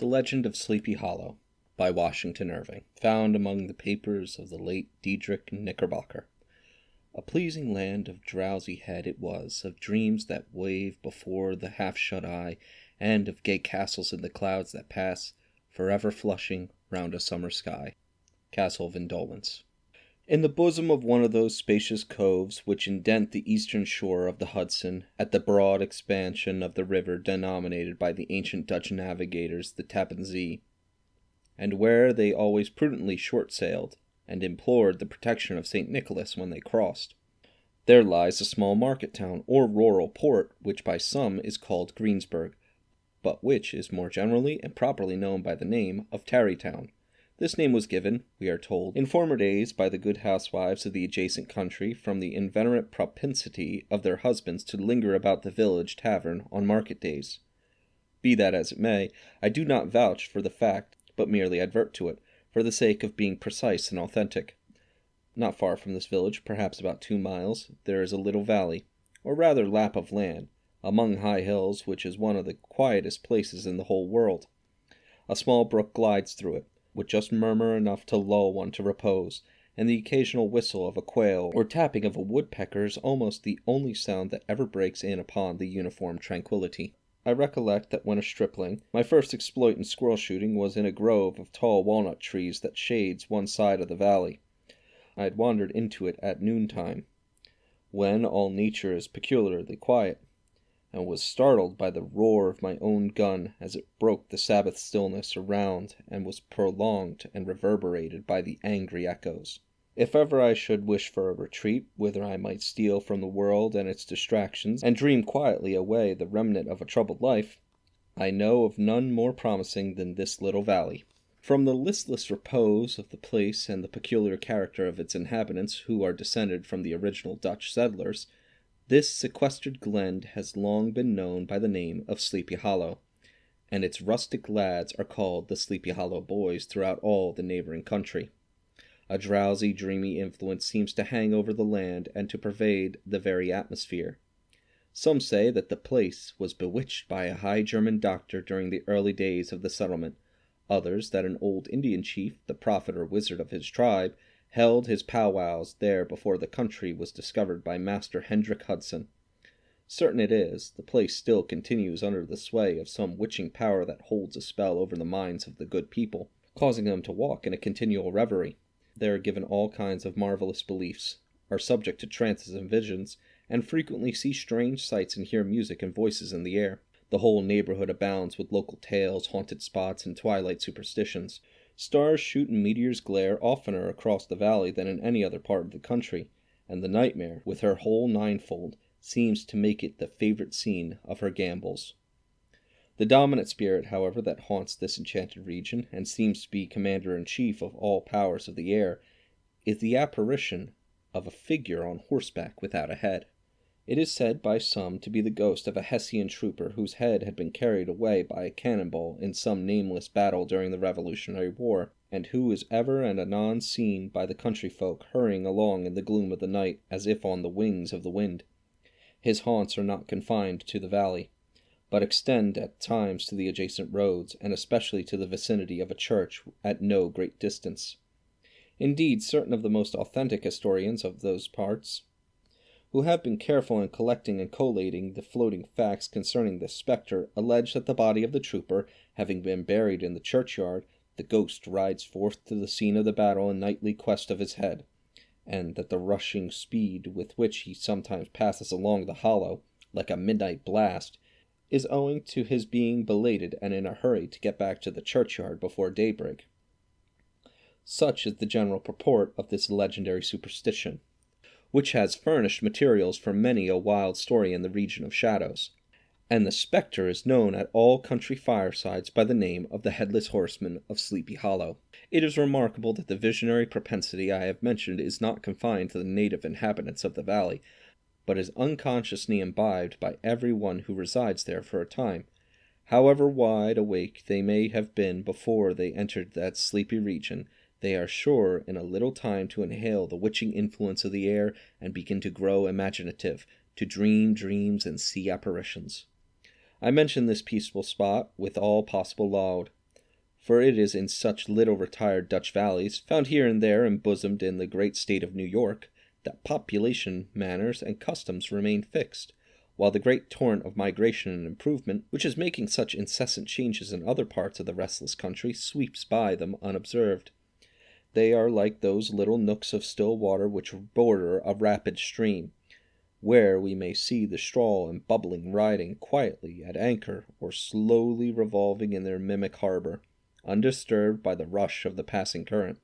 The Legend of Sleepy Hollow by Washington Irving, found among the papers of the late Diedrich Knickerbocker. A pleasing land of drowsy head it was, of dreams that wave before the half-shut eye, and of gay castles in the clouds that pass, forever flushing round a summer sky. Castle of Indolence. In the bosom of one of those spacious coves which indent the eastern shore of the Hudson, at the broad expansion of the river denominated by the ancient Dutch navigators the Tappan Zee, and where they always prudently short-sailed, and implored the protection of St. Nicholas when they crossed, there lies a small market town, or rural port, which by some is called Greensburg, but which is more generally and properly known by the name of Tarrytown. This name was given, we are told, in former days by the good housewives of the adjacent country from the inveterate propensity of their husbands to linger about the village tavern on market days. Be that as it may, I do not vouch for the fact, but merely advert to it, for the sake of being precise and authentic. Not far from this village, perhaps about 2 miles, there is a little valley, or rather lap of land, among high hills, which is one of the quietest places in the whole world. A small brook glides through it, with just murmur enough to lull one to repose, and the occasional whistle of a quail or tapping of a woodpecker is almost the only sound that ever breaks in upon the uniform tranquillity. I recollect that when a stripling, my first exploit in squirrel shooting was in a grove of tall walnut trees that shades one side of the valley. I had wandered into it at noontime, when all nature is peculiarly quiet, and was startled by the roar of my own gun as it broke the Sabbath stillness around and was prolonged and reverberated by the angry echoes. If ever I should wish for a retreat, whither I might steal from the world and its distractions, and dream quietly away the remnant of a troubled life, I know of none more promising than this little valley. From the listless repose of the place and the peculiar character of its inhabitants, who are descended from the original Dutch settlers, this sequestered glen has long been known by the name of Sleepy Hollow, and its rustic lads are called the Sleepy Hollow Boys throughout all the neighboring country. A drowsy, dreamy influence seems to hang over the land and to pervade the very atmosphere. Some say that the place was bewitched by a high German doctor during the early days of the settlement, others that an old Indian chief, the prophet or wizard of his tribe, held his powwows there before the country was discovered by Master Hendrik Hudson. Certain it is, the place still continues under the sway of some witching power that holds a spell over the minds of the good people, causing them to walk in a continual reverie. They are given all kinds of marvelous beliefs, are subject to trances and visions, and frequently see strange sights and hear music and voices in the air. The whole neighborhood abounds with local tales, haunted spots, and twilight superstitions. Stars shoot and meteors glare oftener across the valley than in any other part of the country, and the nightmare, with her whole ninefold, seems to make it the favorite scene of her gambols. The dominant spirit, however, that haunts this enchanted region, and seems to be commander-in-chief of all powers of the air, is the apparition of a figure on horseback without a head. It is said by some to be the ghost of a Hessian trooper whose head had been carried away by a cannonball in some nameless battle during the Revolutionary War, and who is ever and anon seen by the country folk hurrying along in the gloom of the night as if on the wings of the wind. His haunts are not confined to the valley, but extend at times to the adjacent roads, and especially to the vicinity of a church at no great distance. Indeed, certain of the most authentic historians of those parts, who have been careful in collecting and collating the floating facts concerning this spectre, allege that the body of the trooper, having been buried in the churchyard, the ghost rides forth to the scene of the battle in nightly quest of his head, and that the rushing speed with which he sometimes passes along the hollow, like a midnight blast, is owing to his being belated and in a hurry to get back to the churchyard before daybreak. Such is the general purport of this legendary superstition, which has furnished materials for many a wild story in the region of shadows, and the spectre is known at all country firesides by the name of the Headless Horseman of Sleepy Hollow. It is remarkable that the visionary propensity I have mentioned is not confined to the native inhabitants of the valley, but is unconsciously imbibed by every one who resides there for a time. However wide awake they may have been before they entered that sleepy region, they are sure in a little time to inhale the witching influence of the air and begin to grow imaginative, to dream dreams and see apparitions. I mention this peaceful spot with all possible laud, for it is in such little retired Dutch valleys, found here and there embosomed in the great state of New York, that population, manners, and customs remain fixed, while the great torrent of migration and improvement, which is making such incessant changes in other parts of the restless country, sweeps by them unobserved. They are like those little nooks of still water which border a rapid stream, where we may see the straw and bubbling riding quietly at anchor or slowly revolving in their mimic harbor, undisturbed by the rush of the passing current.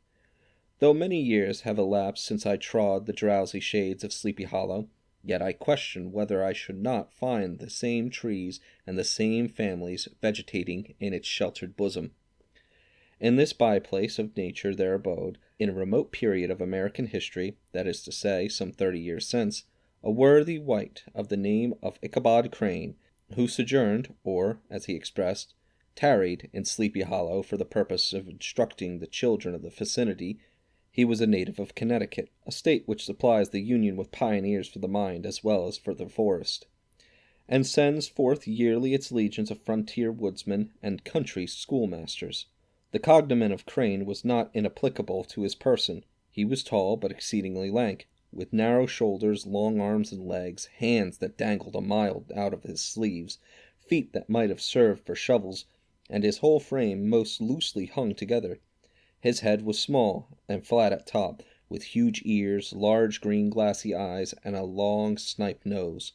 Though many years have elapsed since I trod the drowsy shades of Sleepy Hollow, yet I question whether I should not find the same trees and the same families vegetating in its sheltered bosom. In this by-place of nature there abode, in a remote period of American history, that is to say, some 30 years since, a worthy wight of the name of Ichabod Crane, who sojourned, or, as he expressed, tarried in Sleepy Hollow for the purpose of instructing the children of the vicinity. He was a native of Connecticut, a state which supplies the Union with pioneers for the mind as well as for the forest, and sends forth yearly its legions of frontier woodsmen and country schoolmasters. The cognomen of Crane was not inapplicable to his person. He was tall, but exceedingly lank, with narrow shoulders, long arms and legs, hands that dangled a mile out of his sleeves, feet that might have served for shovels, and his whole frame most loosely hung together. His head was small and flat at top, with huge ears, large green glassy eyes, and a long snipe nose,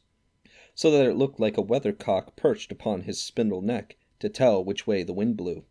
so that it looked like a weathercock perched upon his spindle neck to tell which way the wind blew.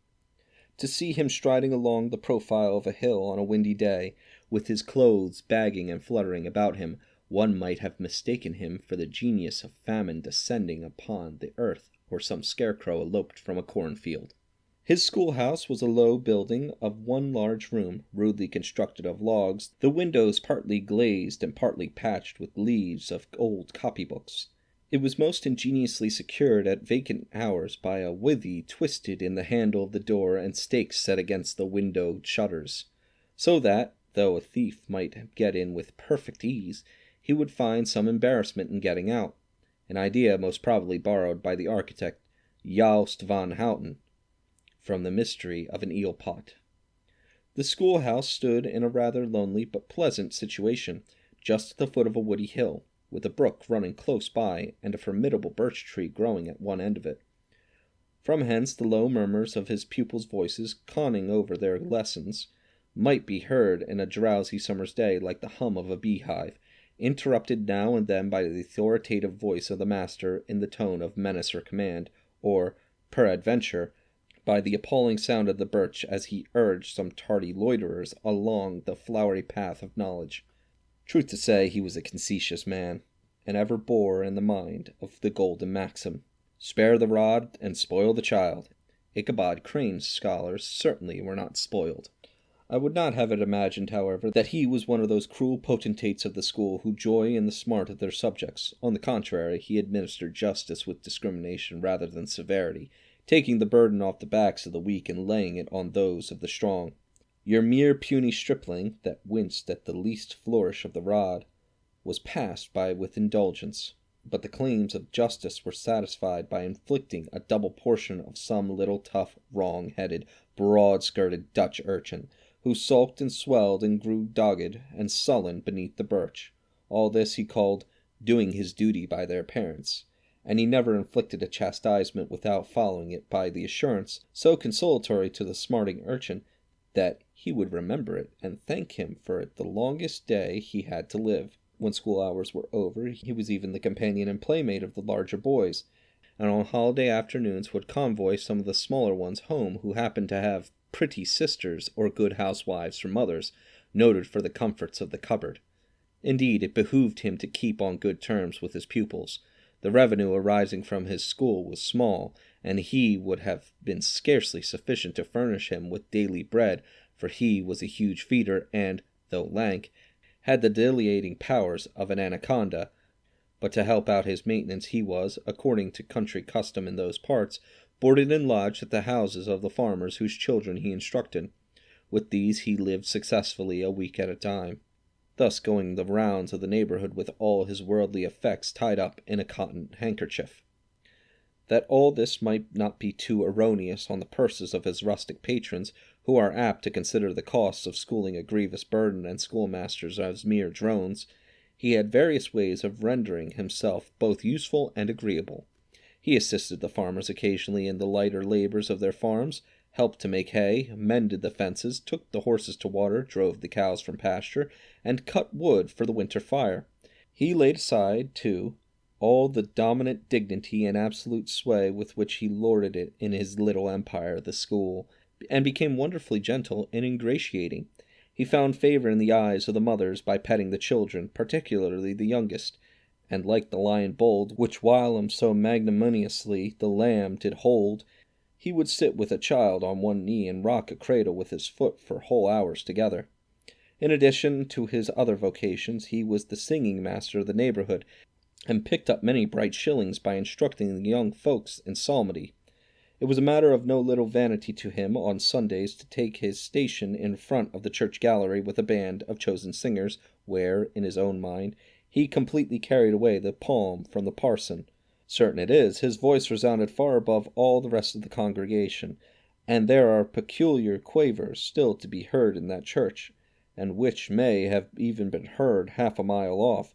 To see him striding along the profile of a hill on a windy day, with his clothes bagging and fluttering about him, one might have mistaken him for the genius of famine descending upon the earth, or some scarecrow eloped from a cornfield. His schoolhouse was a low building of one large room, rudely constructed of logs, the windows partly glazed and partly patched with leaves of old copybooks. It was most ingeniously secured at vacant hours by a withy twisted in the handle of the door and stakes set against the window shutters, so that, though a thief might get in with perfect ease, he would find some embarrassment in getting out, an idea most probably borrowed by the architect Jost van Houten from the mystery of an eel pot. The schoolhouse stood in a rather lonely but pleasant situation, just at the foot of a woody hill, with a brook running close by, and a formidable birch tree growing at one end of it. From hence the low murmurs of his pupils' voices, conning over their lessons, might be heard in a drowsy summer's day like the hum of a beehive, interrupted now and then by the authoritative voice of the master in the tone of menace or command, or, peradventure, by the appalling sound of the birch as he urged some tardy loiterers along the flowery path of knowledge. Truth to say, he was a conceited man, and ever bore in the mind of the golden maxim, spare the rod and spoil the child. Ichabod Crane's scholars certainly were not spoiled. I would not have it imagined, however, that he was one of those cruel potentates of the school who joy in the smart of their subjects. On the contrary, he administered justice with discrimination rather than severity, taking the burden off the backs of the weak and laying it on those of the strong. Your mere puny stripling, that winced at the least flourish of the rod, was passed by with indulgence, but the claims of justice were satisfied by inflicting a double portion of some little tough, wrong-headed, broad-skirted Dutch urchin, who sulked and swelled and grew dogged and sullen beneath the birch. All this he called doing his duty by their parents, and he never inflicted a chastisement without following it by the assurance, so consolatory to the smarting urchin, that he would remember it and thank him for it the longest day he had to live. When school hours were over, he was even the companion and playmate of the larger boys, and on holiday afternoons would convoy some of the smaller ones home who happened to have pretty sisters or good housewives for mothers, noted for the comforts of the cupboard. Indeed, it behooved him to keep on good terms with his pupils. The revenue arising from his school was small, and he would have been scarcely sufficient to furnish him with daily bread, for he was a huge feeder, and, though lank, had the dilating powers of an anaconda. But to help out his maintenance he was, according to country custom in those parts, boarded and lodged at the houses of the farmers whose children he instructed. With these he lived successfully a week at a time, thus going the rounds of the neighborhood with all his worldly effects tied up in a cotton handkerchief. That all this might not be too erroneous on the purses of his rustic patrons, who are apt to consider the costs of schooling a grievous burden and schoolmasters as mere drones, he had various ways of rendering himself both useful and agreeable. He assisted the farmers occasionally in the lighter labors of their farms, helped to make hay, mended the fences, took the horses to water, drove the cows from pasture, and cut wood for the winter fire. He laid aside, too, all the dominant dignity and absolute sway with which he lorded it in his little empire, the school, and became wonderfully gentle and ingratiating. He found favor in the eyes of the mothers by petting the children, particularly the youngest, and like the lion bold, which whilom so magnanimously the lamb did hold, he would sit with a child on one knee and rock a cradle with his foot for whole hours together. In addition to his other vocations, he was the singing master of the neighborhood, and picked up many bright shillings by instructing the young folks in psalmody. It was a matter of no little vanity to him on Sundays to take his station in front of the church gallery with a band of chosen singers, where, in his own mind, he completely carried away the palm from the parson. Certain it is, his voice resounded far above all the rest of the congregation, and there are peculiar quavers still to be heard in that church, and which may have even been heard half a mile off,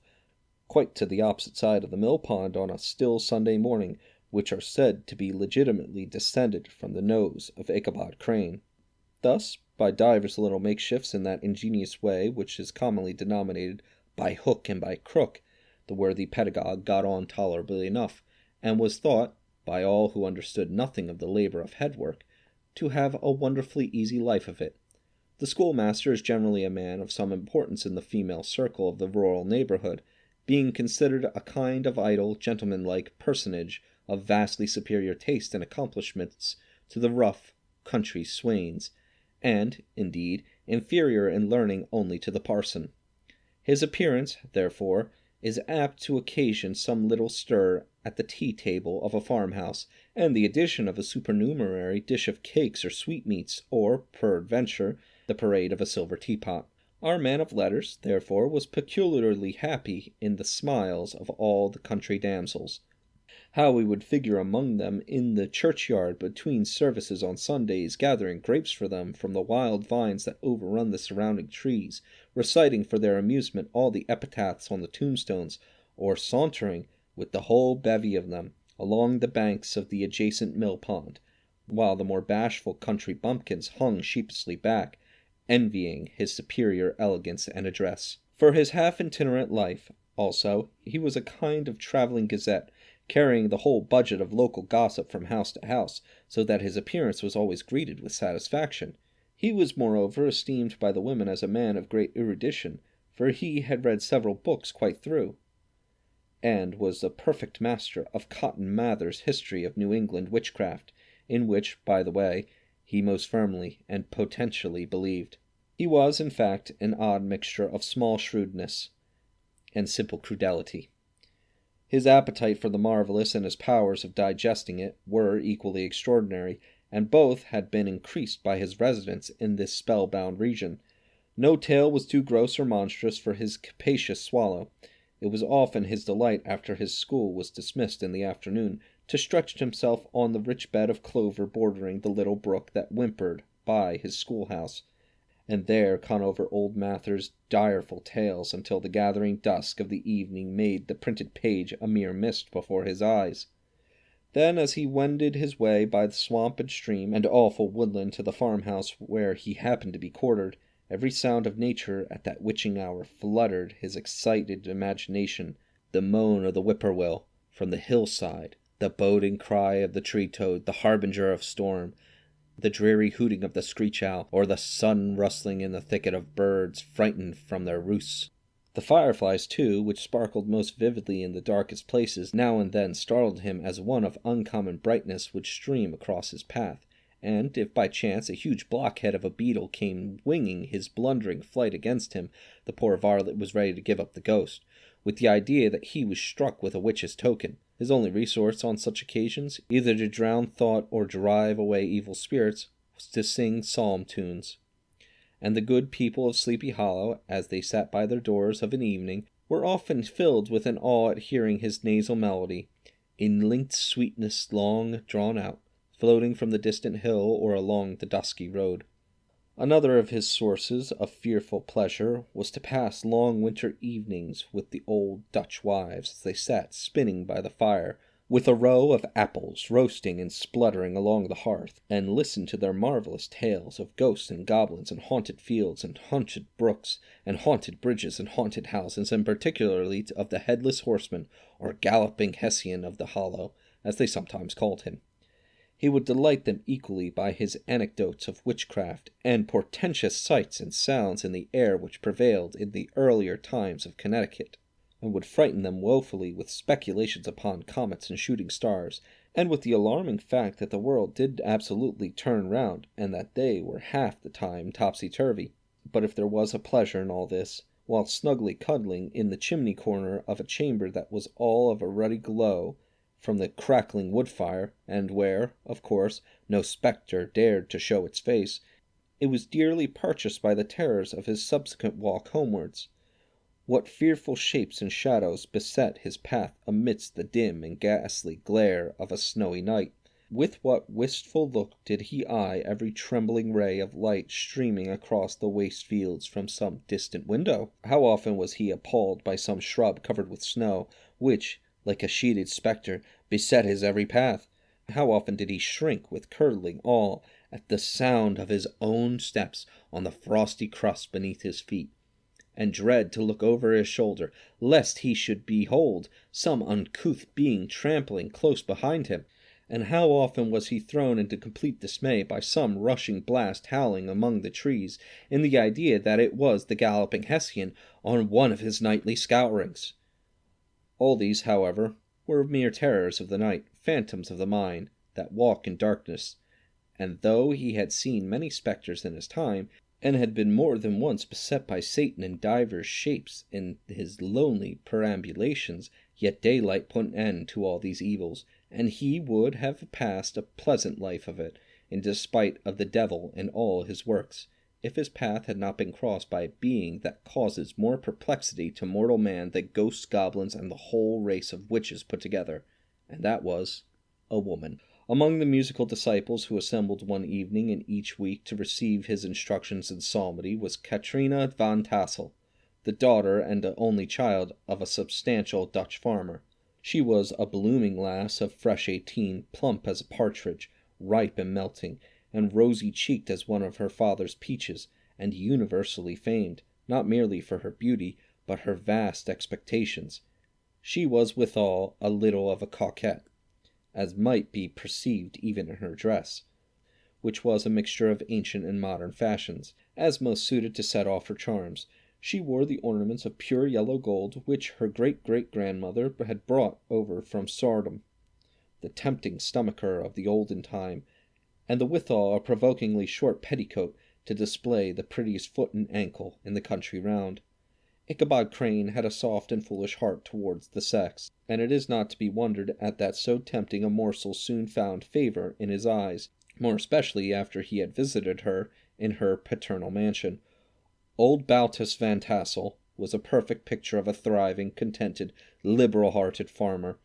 quite to the opposite side of the mill pond on a still Sunday morning, which are said to be legitimately descended from the nose of Ichabod Crane. Thus, by divers little makeshifts in that ingenious way which is commonly denominated by hook and by crook, the worthy pedagogue got on tolerably enough, and was thought, by all who understood nothing of the labor of head work, to have a wonderfully easy life of it. The schoolmaster is generally a man of some importance in the female circle of the rural neighborhood, being considered a kind of idle, gentlemanlike personage of vastly superior taste and accomplishments to the rough country swains, and, indeed, inferior in learning only to the parson. His appearance, therefore, is apt to occasion some little stir at the tea-table of a farmhouse, and the addition of a supernumerary dish of cakes or sweetmeats, or, peradventure, the parade of a silver teapot. Our man of letters, therefore, was peculiarly happy in the smiles of all the country damsels. How he would figure among them in the churchyard between services on Sundays, gathering grapes for them from the wild vines that overrun the surrounding trees, reciting for their amusement all the epitaphs on the tombstones, or sauntering, with the whole bevy of them, along the banks of the adjacent mill pond, while the more bashful country bumpkins hung sheepishly back, envying his superior elegance and address. For his half-itinerant life, also, he was a kind of travelling gazette, carrying the whole budget of local gossip from house to house, so that his appearance was always greeted with satisfaction. He was moreover esteemed by the women as a man of great erudition, for he had read several books quite through, and was a perfect master of Cotton Mather's History of New England Witchcraft, in which, by the way, he most firmly and potentially believed. He was, in fact, an odd mixture of small shrewdness and simple credulity. His appetite for the marvelous and his powers of digesting it were equally extraordinary, and both had been increased by his residence in this spellbound region. No tale was too gross or monstrous for his capacious swallow. It was often his delight, after his school was dismissed in the afternoon, to stretch himself on the rich bed of clover bordering the little brook that whimpered by his schoolhouse, and there con over old Mather's direful tales until the gathering dusk of the evening made the printed page a mere mist before his eyes. Then, as he wended his way by the swamp and stream and awful woodland to the farmhouse where he happened to be quartered, every sound of nature at that witching hour fluttered his excited imagination, the moan of the whippoorwill from the hillside, the boding cry of the tree-toad, the harbinger of storm, the dreary hooting of the screech-owl, or the sudden rustling in the thicket of birds frightened from their roosts. The fireflies, too, which sparkled most vividly in the darkest places, now and then startled him as one of uncommon brightness would stream across his path, and if by chance a huge blockhead of a beetle came winging his blundering flight against him, the poor varlet was ready to give up the ghost, with the idea that he was struck with a witch's token. His only resource on such occasions, either to drown thought or drive away evil spirits, was to sing psalm tunes. And the good people of Sleepy Hollow, as they sat by their doors of an evening, were often filled with an awe at hearing his nasal melody, in linked sweetness long drawn out, floating from the distant hill or along the dusky road. Another of his sources of fearful pleasure was to pass long winter evenings with the old Dutch wives as they sat spinning by the fire, with a row of apples roasting and spluttering along the hearth, and listen to their marvelous tales of ghosts and goblins and haunted fields and haunted brooks and haunted bridges and haunted houses, and particularly of the headless horseman, or galloping Hessian of the hollow, as they sometimes called him. He would delight them equally by his anecdotes of witchcraft and portentous sights and sounds in the air which prevailed in the earlier times of Connecticut, and would frighten them woefully with speculations upon comets and shooting stars, and with the alarming fact that the world did absolutely turn round, and that they were half the time topsy-turvy. But if there was a pleasure in all this, while snugly cuddling in the chimney-corner of a chamber that was all of a ruddy glow from the crackling wood-fire, and where, of course, no spectre dared to show its face, it was dearly purchased by the terrors of his subsequent walk homewards. What fearful shapes and shadows beset his path amidst the dim and ghastly glare of a snowy night! With what wistful look did he eye every trembling ray of light streaming across the waste fields from some distant window! How often was he appalled by some shrub covered with snow, which, like a sheeted spectre, beset his every path! How often did he shrink with curdling awe at the sound of his own steps on the frosty crust beneath his feet, and dread to look over his shoulder, lest he should behold some uncouth being trampling close behind him! And how often was he thrown into complete dismay by some rushing blast howling among the trees, in the idea that it was the galloping Hessian on one of his nightly scourings! All these, however, were mere terrors of the night, phantoms of the mind, that walk in darkness, and though he had seen many spectres in his time, and had been more than once beset by Satan in divers shapes in his lonely perambulations, yet daylight put an end to all these evils, and he would have passed a pleasant life of it, in despite of the devil and all his works, if his path had not been crossed by a being that causes more perplexity to mortal man than ghosts, goblins, and the whole race of witches put together, and that was a woman. Among the musical disciples who assembled one evening in each week to receive his instructions in psalmody was Katrina van Tassel, the daughter and the only child of a substantial Dutch farmer. She was a blooming lass of fresh 18, plump as a partridge, ripe and melting, and rosy-cheeked as one of her father's peaches, and universally famed, not merely for her beauty, but her vast expectations. She was withal a little of a coquette, as might be perceived even in her dress, which was a mixture of ancient and modern fashions, as most suited to set off her charms. She wore the ornaments of pure yellow gold which her great-great-grandmother had brought over from Sardom, the tempting stomacher of the olden time, and the withal a provokingly short petticoat to display the prettiest foot and ankle in the country round. Ichabod Crane had a soft and foolish heart towards the sex, and it is not to be wondered at that so tempting a morsel soon found favour in his eyes, more especially after he had visited her in her paternal mansion. Old Baltus Van Tassel was a perfect picture of a thriving, contented, liberal-hearted farmer.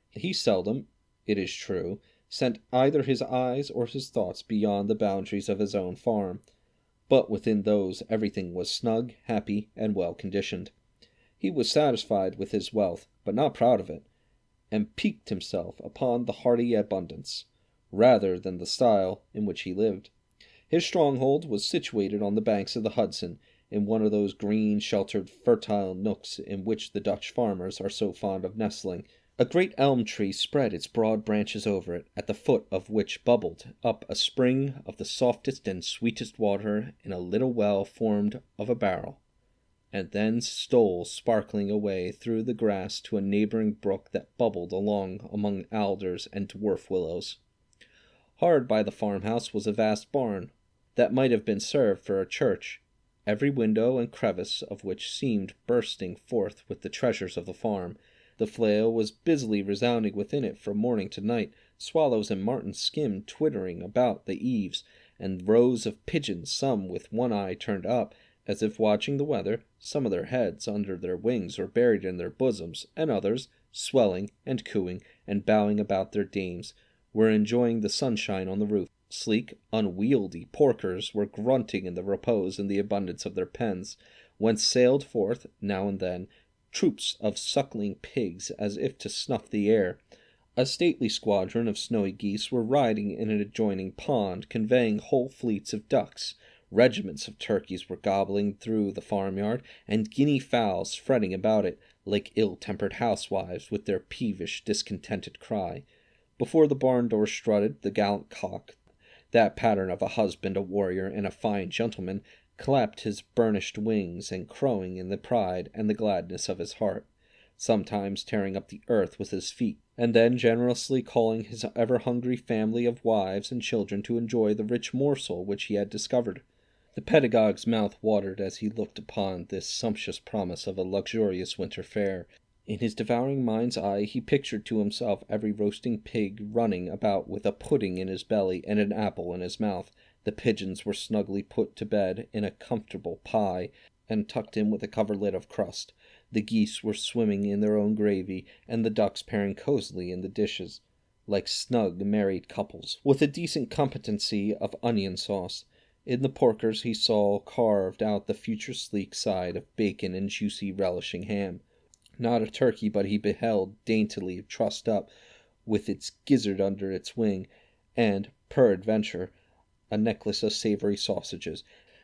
He seldom, it is true, sent either his eyes or his thoughts beyond the boundaries of his own farm, but within those everything was snug, happy, and well-conditioned. He was satisfied with his wealth, but not proud of it, and piqued himself upon the hearty abundance, rather than the style, in which he lived. His stronghold was situated on the banks of the Hudson, in one of those green, sheltered, fertile nooks in which the Dutch farmers are so fond of nestling. A great elm tree spread its broad branches over it, at the foot of which bubbled up a spring of the softest and sweetest water in a little well formed of a barrel, and then stole sparkling away through the grass to a neighbouring brook that bubbled along among alders and dwarf willows. Hard by the farmhouse was a vast barn, that might have been served for a church, every window and crevice of which seemed bursting forth with the treasures of the farm. The flail was busily resounding within it from morning to night, swallows and martins skimmed twittering about the eaves, and rows of pigeons, some with one eye turned up, as if watching the weather, some of their heads under their wings or buried in their bosoms, and others, swelling and cooing and bowing about their dames, were enjoying the sunshine on the roof. Sleek, unwieldy porkers were grunting in the repose and the abundance of their pens, whence sailed forth, now and then, troops of suckling pigs as if to snuff the air. A stately squadron of snowy geese were riding in an adjoining pond, conveying whole fleets of ducks. Regiments of turkeys were gobbling through the farmyard, and guinea fowls fretting about it, like ill-tempered housewives, with their peevish, discontented cry. Before the barn door strutted the gallant cock, that pattern of a husband, a warrior, and a fine gentleman, clapped his burnished wings, and crowing in the pride and the gladness of his heart, sometimes tearing up the earth with his feet, and then generously calling his ever-hungry family of wives and children to enjoy the rich morsel which he had discovered. The pedagogue's mouth watered as he looked upon this sumptuous promise of a luxurious winter fare. In his devouring mind's eye he pictured to himself every roasting pig running about with a pudding in his belly and an apple in his mouth. The pigeons were snugly put to bed in a comfortable pie, and tucked in with a coverlid of crust. The geese were swimming in their own gravy, and the ducks pairing cosily in the dishes, like snug married couples, with a decent competency of onion sauce. In the porkers he saw carved out the future sleek side of bacon and juicy relishing ham. Not a turkey but he beheld daintily trussed up, with its gizzard under its wing, and, peradventure, a necklace of savoury sausages,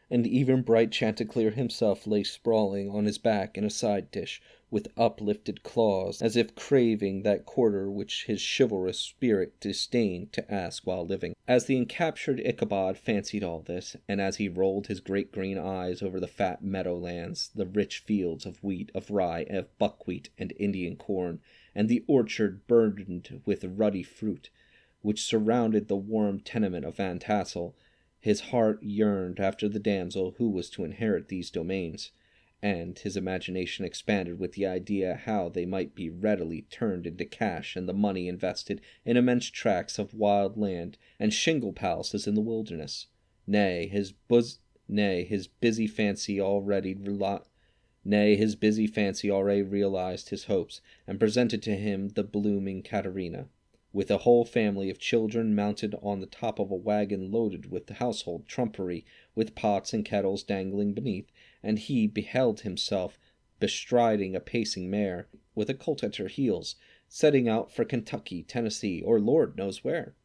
and even bright Chanticleer himself lay sprawling on his back in a side dish, with uplifted claws, as if craving that quarter which his chivalrous spirit disdained to ask while living. As the encaptured Ichabod fancied all this, and as he rolled his great green eyes over the fat meadowlands, the rich fields of wheat, of rye, of buckwheat, and Indian corn, and the orchard burdened with ruddy fruit, which surrounded the warm tenement of Van Tassel, his heart yearned after the damsel who was to inherit these domains, and his imagination expanded with the idea how they might be readily turned into cash and the money invested in immense tracts of wild land and shingle palaces in the wilderness. His busy fancy already realized his hopes, and presented to him the blooming Caterina, with a whole family of children mounted on the top of a wagon loaded with household trumpery, with pots and kettles dangling beneath, and he beheld himself bestriding a pacing mare, with a colt at her heels, setting out for Kentucky, Tennessee, or Lord knows where.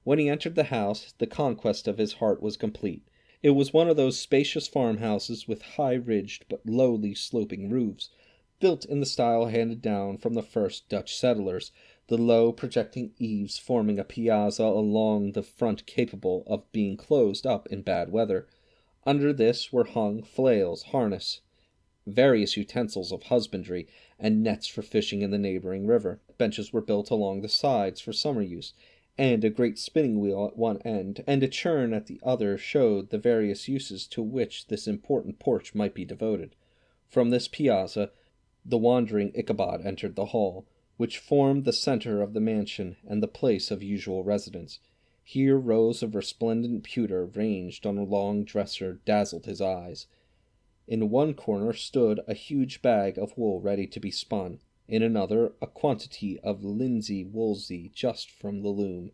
When he entered the house, the conquest of his heart was complete. It was one of those spacious farmhouses with high-ridged but lowly sloping roofs, built in the style handed down from the first Dutch settlers, the low projecting eaves forming a piazza along the front capable of being closed up in bad weather. Under this were hung flails, harness, various utensils of husbandry, and nets for fishing in the neighbouring river. Benches were built along the sides for summer use, and a great spinning wheel at one end and a churn at the other showed the various uses to which this important porch might be devoted. From this piazza the wandering Ichabod entered the hall, which formed the centre of the mansion and the place of usual residence. Here rows of resplendent pewter ranged on a long dresser dazzled his eyes. In one corner stood a huge bag of wool ready to be spun, in another a quantity of linsey woolsey just from the loom.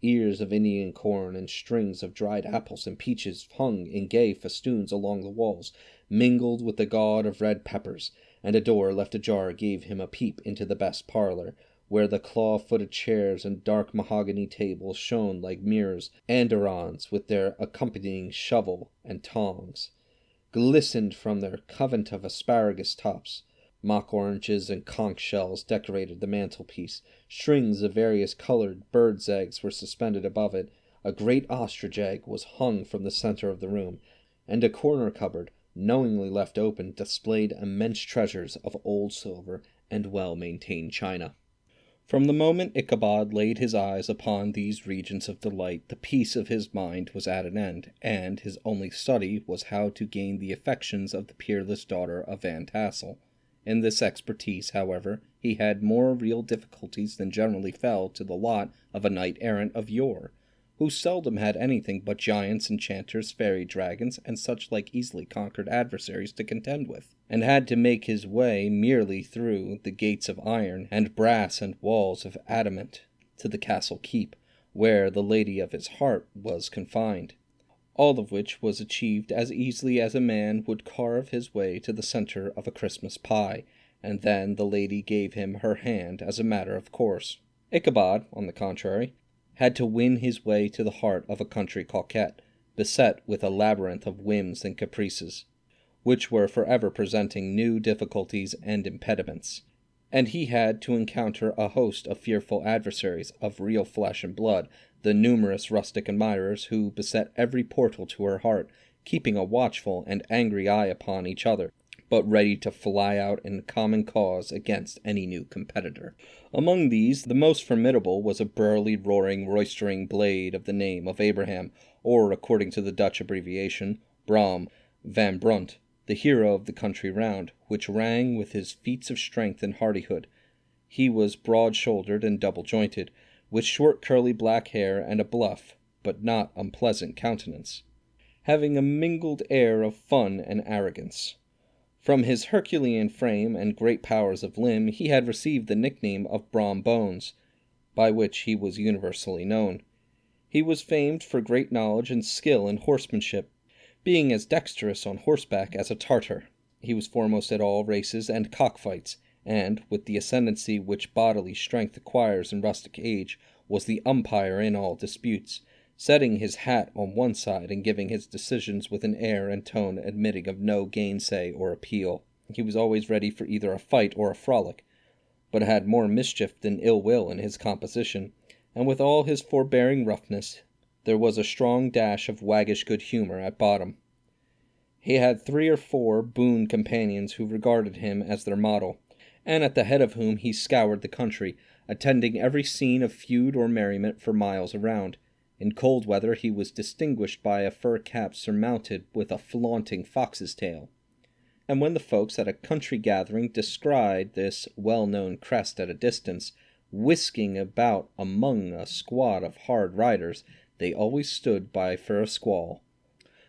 Ears of Indian corn and strings of dried apples and peaches hung in gay festoons along the walls, mingled with the gaud of red peppers, and a door left ajar gave him a peep into the best parlour, where the claw-footed chairs and dark mahogany tables shone like mirrors. Andirons, with their accompanying shovel and tongs, glistened from their covent of asparagus tops. Mock oranges and conch shells decorated the mantelpiece. Strings of various coloured birds' eggs were suspended above it. A great ostrich egg was hung from the centre of the room, and a corner cupboard, knowingly left open, displayed immense treasures of old silver and well-maintained china. From the moment Ichabod laid his eyes upon these regions of delight, the peace of his mind was at an end, and his only study was how to gain the affections of the peerless daughter of Van Tassel. In this expertise, however, he had more real difficulties than generally fell to the lot of a knight-errant of yore. who seldom had anything but giants, enchanters, fairy dragons, and such like easily conquered adversaries to contend with, and had to make his way merely through the gates of iron and brass and walls of adamant to the castle keep, where the lady of his heart was confined. All of which was achieved as easily as a man would carve his way to the center of a Christmas pie, and then the lady gave him her hand as a matter of course. Ichabod, on the contrary, had to win his way to the heart of a country coquette, beset with a labyrinth of whims and caprices, which were forever presenting new difficulties and impediments, and he had to encounter a host of fearful adversaries of real flesh and blood, the numerous rustic admirers who beset every portal to her heart, keeping a watchful and angry eye upon each other, but ready to fly out in common cause against any new competitor. Among these, the most formidable was a burly, roaring, roistering blade of the name of Abraham, or, according to the Dutch abbreviation, Brom van Brunt, the hero of the country round, which rang with his feats of strength and hardihood. He was broad-shouldered and double-jointed, with short curly black hair and a bluff, but not unpleasant countenance, having a mingled air of fun and arrogance. From his Herculean frame and great powers of limb he had received the nickname of Brom Bones, by which he was universally known. He was famed for great knowledge and skill in horsemanship, being as dexterous on horseback as a Tartar. He was foremost at all races and cockfights, and, with the ascendancy which bodily strength acquires in rustic age, was the umpire in all disputes, setting his hat on one side and giving his decisions with an air and tone admitting of no gainsay or appeal. He was always ready for either a fight or a frolic, but had more mischief than ill will in his composition, and with all his forbearing roughness, there was a strong dash of waggish good humor at bottom. He had 3 or 4 boon companions who regarded him as their model, and at the head of whom he scoured the country, attending every scene of feud or merriment for miles around. In cold weather he was distinguished by a fur cap surmounted with a flaunting fox's tail, and when the folks at a country gathering descried this well-known crest at a distance, whisking about among a squad of hard riders, they always stood by for a squall.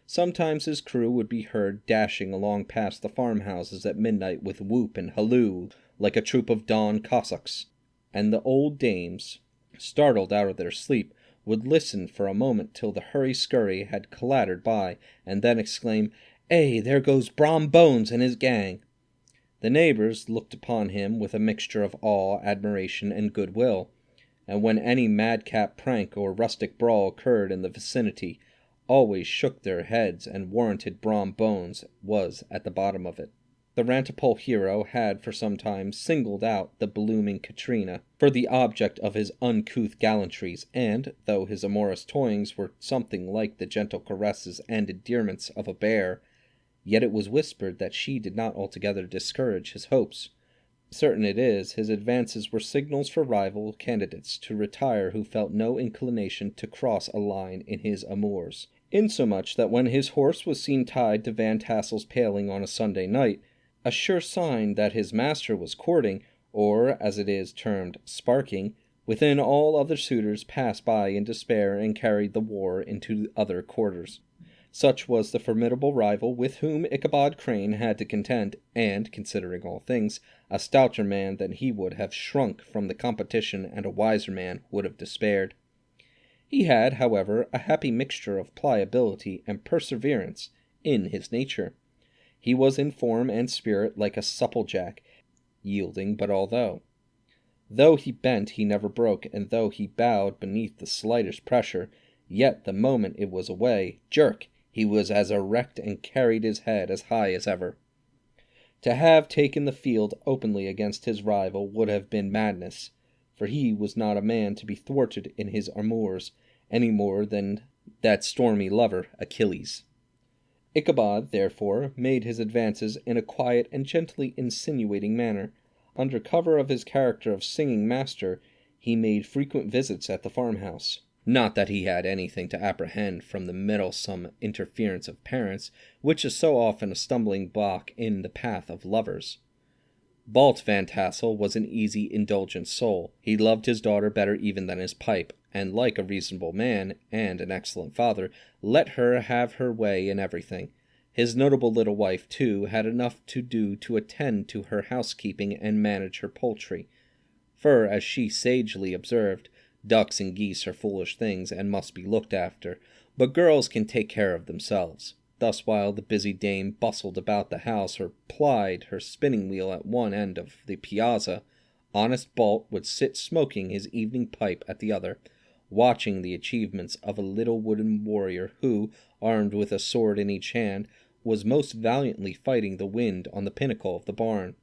Sometimes his crew would be heard dashing along past the farmhouses at midnight with whoop and halloo like a troop of Don Cossacks, and the old dames, startled out of their sleep, would listen for a moment till the hurry-scurry had clattered by, and then exclaim, "Eh, there goes Brom Bones and his gang!" The neighbors looked upon him with a mixture of awe, admiration, and goodwill, and when any madcap prank or rustic brawl occurred in the vicinity, always shook their heads and warranted Brom Bones was at the bottom of it. The Rantipole hero had for some time singled out the blooming Katrina for the object of his uncouth gallantries, and, though his amorous toyings were something like the gentle caresses and endearments of a bear, yet it was whispered that she did not altogether discourage his hopes. Certain it is, his advances were signals for rival candidates to retire who felt no inclination to cross a line in his amours, insomuch that when his horse was seen tied to Van Tassel's paling on a Sunday night, a sure sign that his master was courting, or, as it is termed, sparking, within all other suitors passed by in despair and carried the war into other quarters. Such was the formidable rival with whom Ichabod Crane had to contend, and, considering all things, a stouter man than he would have shrunk from the competition and a wiser man would have despaired. He had, however, a happy mixture of pliability and perseverance in his nature. He was in form and spirit like a supple-jack, yielding but although. Though he bent he never broke, and though he bowed beneath the slightest pressure, yet the moment it was away, jerk, he was as erect and carried his head as high as ever. To have taken the field openly against his rival would have been madness, for he was not a man to be thwarted in his amours, any more than that stormy lover Achilles. Ichabod, therefore, made his advances in a quiet and gently insinuating manner. Under cover of his character of singing master, he made frequent visits at the farmhouse. Not that he had anything to apprehend from the meddlesome interference of parents, which is so often a stumbling block in the path of lovers. Balt Van Tassel was an easy, indulgent soul. He loved his daughter better even than his pipe, and like a reasonable man and an excellent father, let her have her way in everything. His notable little wife, too, had enough to do to attend to her housekeeping and manage her poultry. For, as she sagely observed, ducks and geese are foolish things and must be looked after, but girls can take care of themselves. Thus, while the busy dame bustled about the house or plied her spinning wheel at one end of the piazza, honest Balt would sit smoking his evening pipe at the other, watching the achievements of a little wooden warrior who, armed with a sword in each hand, was most valiantly fighting the wind on the pinnacle of the barn.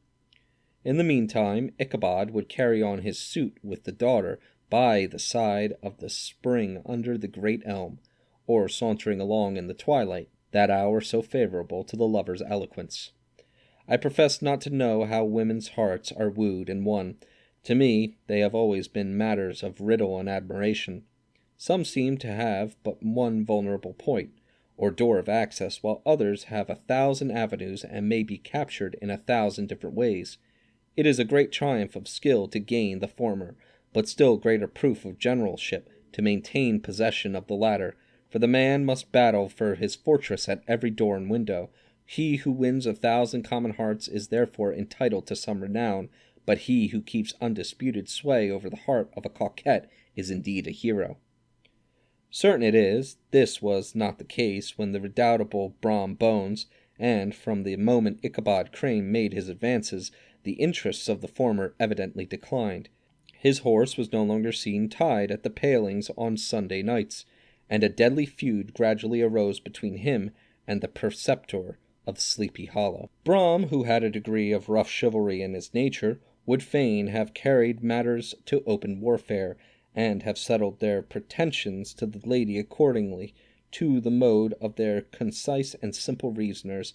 In the meantime, Ichabod would carry on his suit with the daughter by the side of the spring under the great elm, or sauntering along in the twilight, that hour so favorable to the lover's eloquence. I profess not to know how women's hearts are wooed and won. To me, they have always been matters of riddle and admiration. Some seem to have but one vulnerable point, or door of access, while others have 1,000 avenues and may be captured in 1,000 different ways. It is a great triumph of skill to gain the former, but still greater proof of generalship to maintain possession of the latter, for the man must battle for his fortress at every door and window. He who wins 1,000 common hearts is therefore entitled to some renown, but he who keeps undisputed sway over the heart of a coquette is indeed a hero. Certain it is, this was not the case when the redoubtable Brom Bones, and from the moment Ichabod Crane made his advances, the interests of the former evidently declined. His horse was no longer seen tied at the palings on Sunday nights, and a deadly feud gradually arose between him and the preceptor of Sleepy Hollow. Brom, who had a degree of rough chivalry in his nature, would fain have carried matters to open warfare, and have settled their pretensions to the lady accordingly to the mode of their concise and simple reasoners,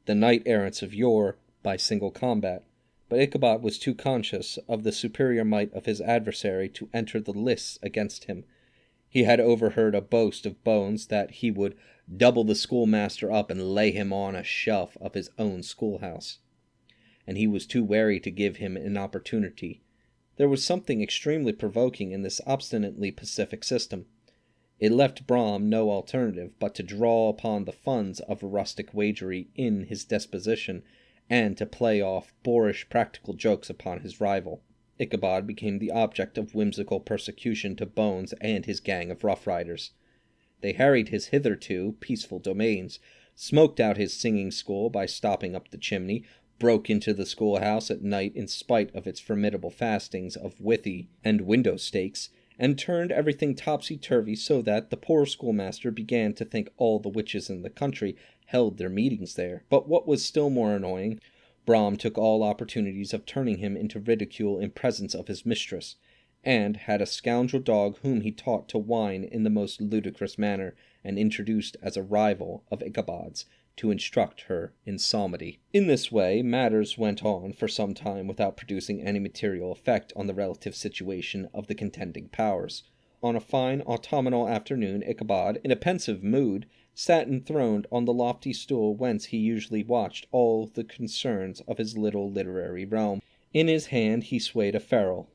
the knight-errants of yore, by single combat. But Ichabod was too conscious of the superior might of his adversary to enter the lists against him. He had overheard a boast of Bones that he would double the schoolmaster up and lay him on a shelf of his own schoolhouse, and he was too wary to give him an opportunity. There was something extremely provoking in this obstinately pacific system. It left Brom no alternative but to draw upon the funds of rustic wagery in his disposition, and to play off boorish practical jokes upon his rival. Ichabod became the object of whimsical persecution to Bones and his gang of rough riders. They harried his hitherto peaceful domains, smoked out his singing school by stopping up the chimney, broke into the schoolhouse at night in spite of its formidable fastings of withy and window stakes, and turned everything topsy-turvy so that the poor schoolmaster began to think all the witches in the country held their meetings there. But what was still more annoying, Brom took all opportunities of turning him into ridicule in presence of his mistress, and had a scoundrel dog whom he taught to whine in the most ludicrous manner, and introduced as a rival of Ichabod's, to instruct her in psalmody. In this way matters went on for some time without producing any material effect on the relative situation of the contending powers. On a fine autumnal afternoon, Ichabod, in a pensive mood, sat enthroned on the lofty stool whence he usually watched all the concerns of his little literary realm. In his hand he swayed a ferule.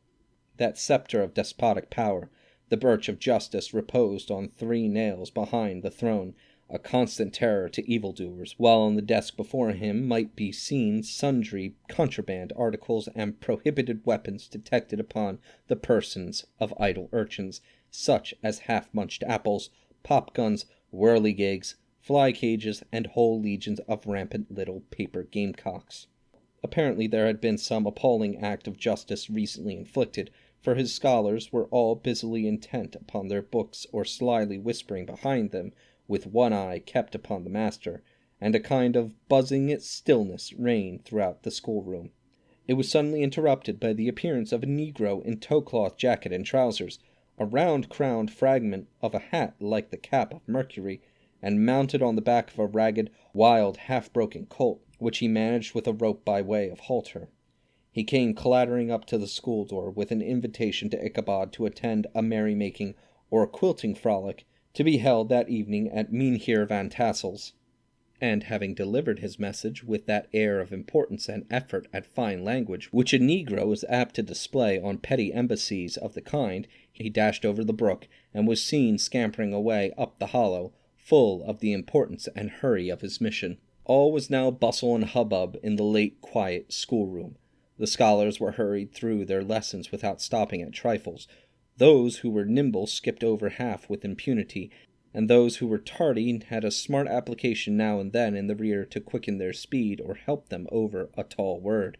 That sceptre of despotic power, the birch of justice, reposed on 3 nails behind the throne, a constant terror to evildoers, while on the desk before him might be seen sundry contraband articles and prohibited weapons detected upon the persons of idle urchins, such as half-munched apples, pop-guns, whirligigs, fly-cages, and whole legions of rampant little paper gamecocks. Apparently there had been some appalling act of justice recently inflicted, for his scholars were all busily intent upon their books or slyly whispering behind them, with one eye kept upon the master, and a kind of buzzing stillness reigned throughout the schoolroom. It was suddenly interrupted by the appearance of a negro in tow-cloth jacket and trousers, a round-crowned fragment of a hat like the cap of Mercury, and mounted on the back of a ragged, wild, half-broken colt, which he managed with a rope by way of halter. He came clattering up to the school door with an invitation to Ichabod to attend a merry-making or quilting frolic to be held that evening at Mynheer Van Tassel's. and having delivered his message with that air of importance and effort at fine language which a negro is apt to display on petty embassies of the kind, he dashed over the brook, and was seen scampering away up the hollow, full of the importance and hurry of his mission. All was now bustle and hubbub in the late quiet schoolroom. The scholars were hurried through their lessons without stopping at trifles. Those who were nimble skipped over half with impunity, and those who were tardy had a smart application now and then in the rear to quicken their speed or help them over a tall word.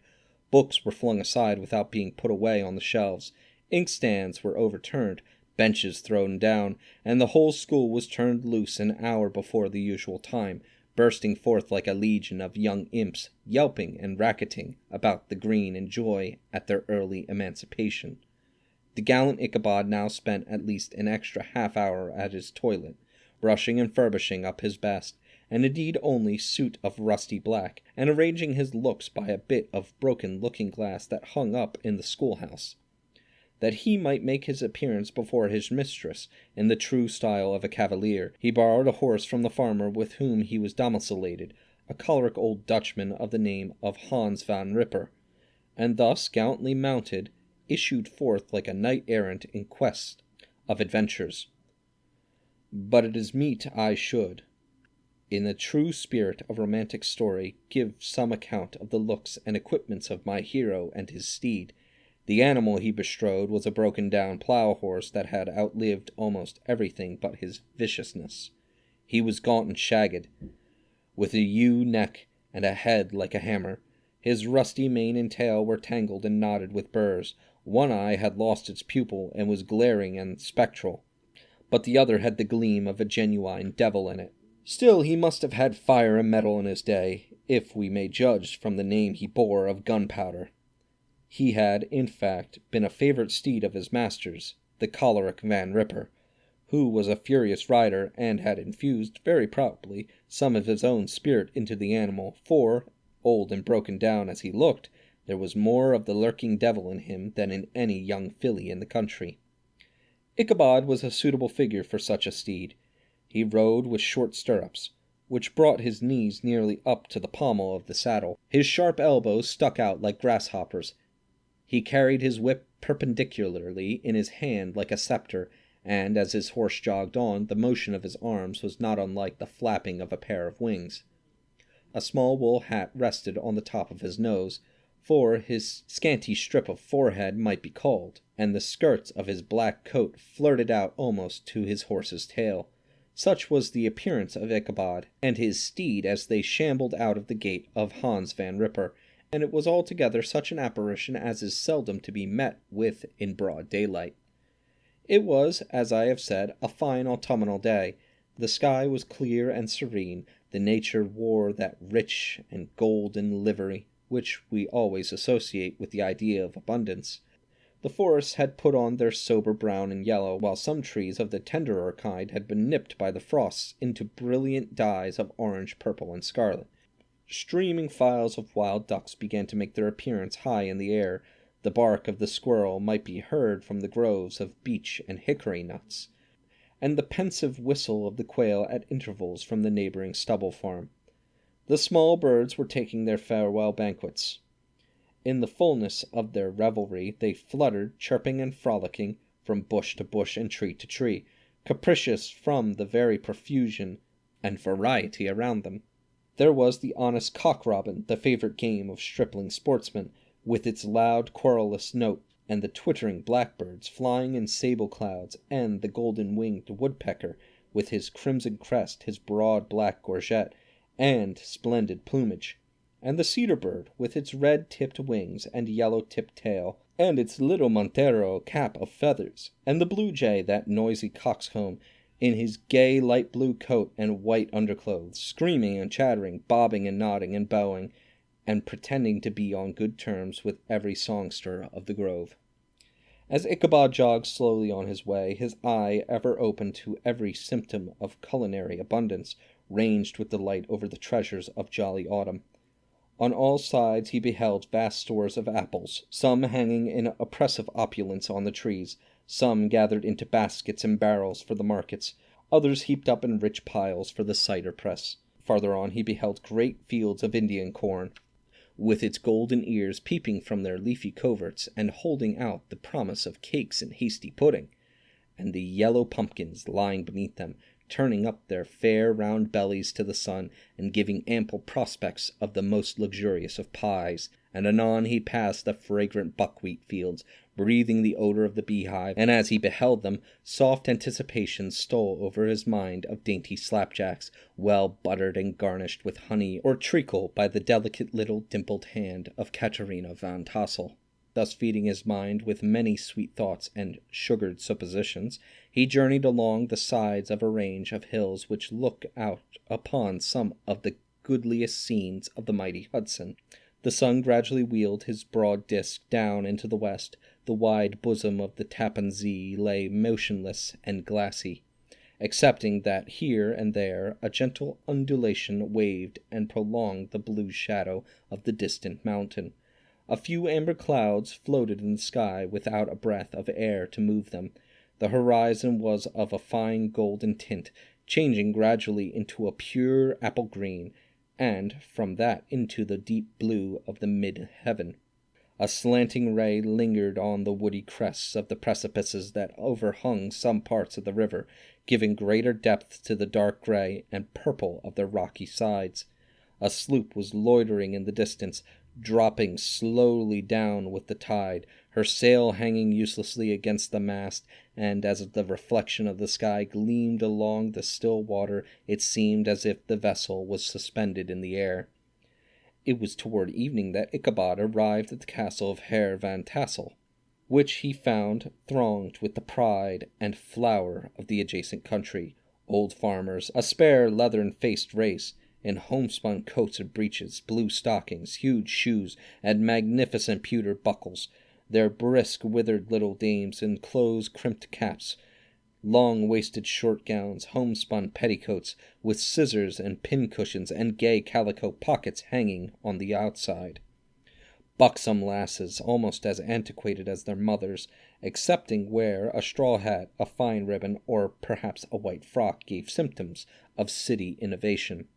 Books were flung aside without being put away on the shelves. Inkstands were overturned, benches thrown down, and the whole school was turned loose an hour before the usual time, bursting forth like a legion of young imps, yelping and racketing about the green in joy at their early emancipation. The gallant Ichabod now spent at least an extra half-hour at his toilet, brushing and furbishing up his best, and indeed only suit of rusty black, and arranging his looks by a bit of broken looking-glass that hung up in the schoolhouse, that he might make his appearance before his mistress in the true style of a cavalier. He borrowed a horse from the farmer with whom he was domiciliated, a choleric old Dutchman of the name of Hans van Ripper, and thus gallantly mounted, issued forth like a knight-errant in quest of adventures. But it is meet I should, in the true spirit of romantic story, give some account of the looks and equipments of my hero and his steed. The animal he bestrode was a broken-down plough-horse that had outlived almost everything but his viciousness. He was gaunt and shagged, with a ewe neck and a head like a hammer. His rusty mane and tail were tangled and knotted with burrs. One eye had lost its pupil and was glaring and spectral, but the other had the gleam of a genuine devil in it. Still, he must have had fire and metal in his day, if we may judge from the name he bore of Gunpowder. He had, in fact, been a favourite steed of his master's, the choleric Van Ripper, who was a furious rider, and had infused, very probably, some of his own spirit into the animal, for, old and broken down as he looked, there was more of the lurking devil in him than in any young filly in the country. Ichabod was a suitable figure for such a steed. He rode with short stirrups, which brought his knees nearly up to the pommel of the saddle. His sharp elbows stuck out like grasshoppers. He carried his whip perpendicularly in his hand like a sceptre, and as his horse jogged on, the motion of his arms was not unlike the flapping of a pair of wings. A small wool hat rested on the top of his nose, for his scanty strip of forehead might be called, and the skirts of his black coat flirted out almost to his horse's tail. Such was the appearance of Ichabod and his steed as they shambled out of the gate of Hans van Ripper, and it was altogether such an apparition as is seldom to be met with in broad daylight. It was, as I have said, a fine autumnal day. The sky was clear and serene. The nature wore that rich and golden livery which we always associate with the idea of abundance. The forests had put on their sober brown and yellow, while some trees of the tenderer kind had been nipped by the frosts into brilliant dyes of orange, purple, and scarlet. Streaming files of wild ducks began to make their appearance high in the air. The bark of the squirrel might be heard from the groves of beech and hickory nuts, and the pensive whistle of the quail at intervals from the neighboring stubble farm. The small birds were taking their farewell banquets. In the fullness of their revelry they fluttered, chirping and frolicking, from bush to bush and tree to tree, capricious from the very profusion and variety around them. There was the honest cock-robin, the favourite game of stripling sportsmen, with its loud querulous note, and the twittering blackbirds flying in sable clouds, and the golden-winged woodpecker, with his crimson crest, his broad black gorget, and splendid plumage, and the cedar-bird, with its red-tipped wings and yellow-tipped tail, and its little montero cap of feathers, and the blue-jay, that noisy coxcomb, in his gay light-blue coat and white underclothes, screaming and chattering, bobbing and nodding and bowing, and pretending to be on good terms with every songster of the grove. As Ichabod jogged slowly on his way, his eye, ever open to every symptom of culinary abundance, ranged with delight over the treasures of jolly autumn. On all sides he beheld vast stores of apples, some hanging in oppressive opulence on the trees, some gathered into baskets and barrels for the markets, others heaped up in rich piles for the cider press. Farther on he beheld great fields of Indian corn, with its golden ears peeping from their leafy coverts, and holding out the promise of cakes and hasty pudding, and the yellow pumpkins lying beneath them, turning up their fair round bellies to the sun, and giving ample prospects of the most luxurious of pies. And anon he passed the fragrant buckwheat fields, breathing the odor of the beehive, and as he beheld them, soft anticipation stole over his mind of dainty slapjacks, well buttered and garnished with honey, or treacle by the delicate little dimpled hand of Katerina Van Tassel. Thus feeding his mind with many sweet thoughts and sugared suppositions, he journeyed along the sides of a range of hills which look out upon some of the goodliest scenes of the mighty Hudson. The sun gradually wheeled his broad disk down into the west. The wide bosom of the Tappan Zee lay motionless and glassy, excepting that here and there a gentle undulation waved and prolonged the blue shadow of the distant mountain. A few amber clouds floated in the sky without a breath of air to move them. The horizon was of a fine golden tint, changing gradually into a pure apple green, and from that into the deep blue of the mid-heaven. A slanting ray lingered on the woody crests of the precipices that overhung some parts of the river, giving greater depth to the dark gray and purple of their rocky sides. A sloop was loitering in the distance, dropping slowly down with the tide, her sail hanging uselessly against the mast, and as the reflection of the sky gleamed along the still water, it seemed as if the vessel was suspended in the air. It was toward evening that Ichabod arrived at the castle of Herr Van Tassel, which he found thronged with the pride and flower of the adjacent country, old farmers, a spare leathern-faced race, in homespun coats and breeches, blue stockings, huge shoes, and magnificent pewter buckles, their brisk, withered little dames in close-crimped caps, long-waisted short gowns, homespun petticoats, with scissors and pin-cushions and gay calico pockets hanging on the outside. Buxom lasses, almost as antiquated as their mothers, excepting where a straw hat, a fine ribbon, or perhaps a white frock gave symptoms of city innovation.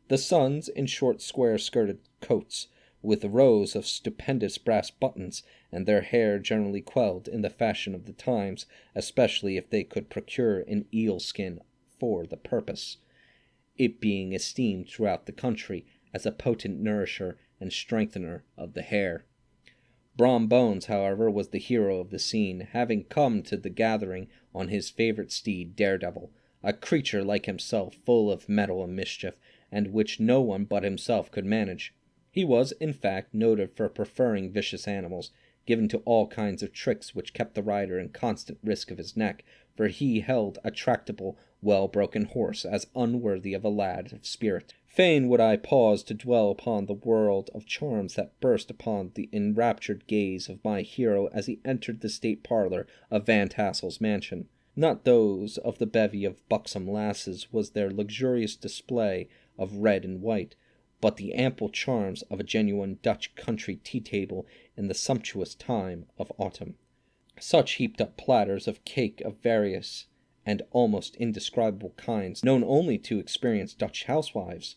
The sons in short square-skirted coats, with rows of stupendous brass buttons, and their hair generally quelled in the fashion of the times, especially if they could procure an eel skin for the purpose, it being esteemed throughout the country as a potent nourisher and strengthener of the hair. Brom Bones, however, was the hero of the scene, having come to the gathering on his favorite steed, Daredevil, a creature like himself, full of mettle and mischief, and which no one but himself could manage. He was, in fact, noted for preferring vicious animals, given to all kinds of tricks which kept the rider in constant risk of his neck, for he held a tractable, well-broken horse as unworthy of a lad of spirit. Fain would I pause to dwell upon the world of charms that burst upon the enraptured gaze of my hero as he entered the state parlor of Van Tassel's mansion. Not those of the bevy of buxom lasses was their luxurious display of red and white, but the ample charms of a genuine Dutch country tea-table in the sumptuous time of autumn. Such heaped-up platters of cake of various and almost indescribable kinds, known only to experienced Dutch housewives.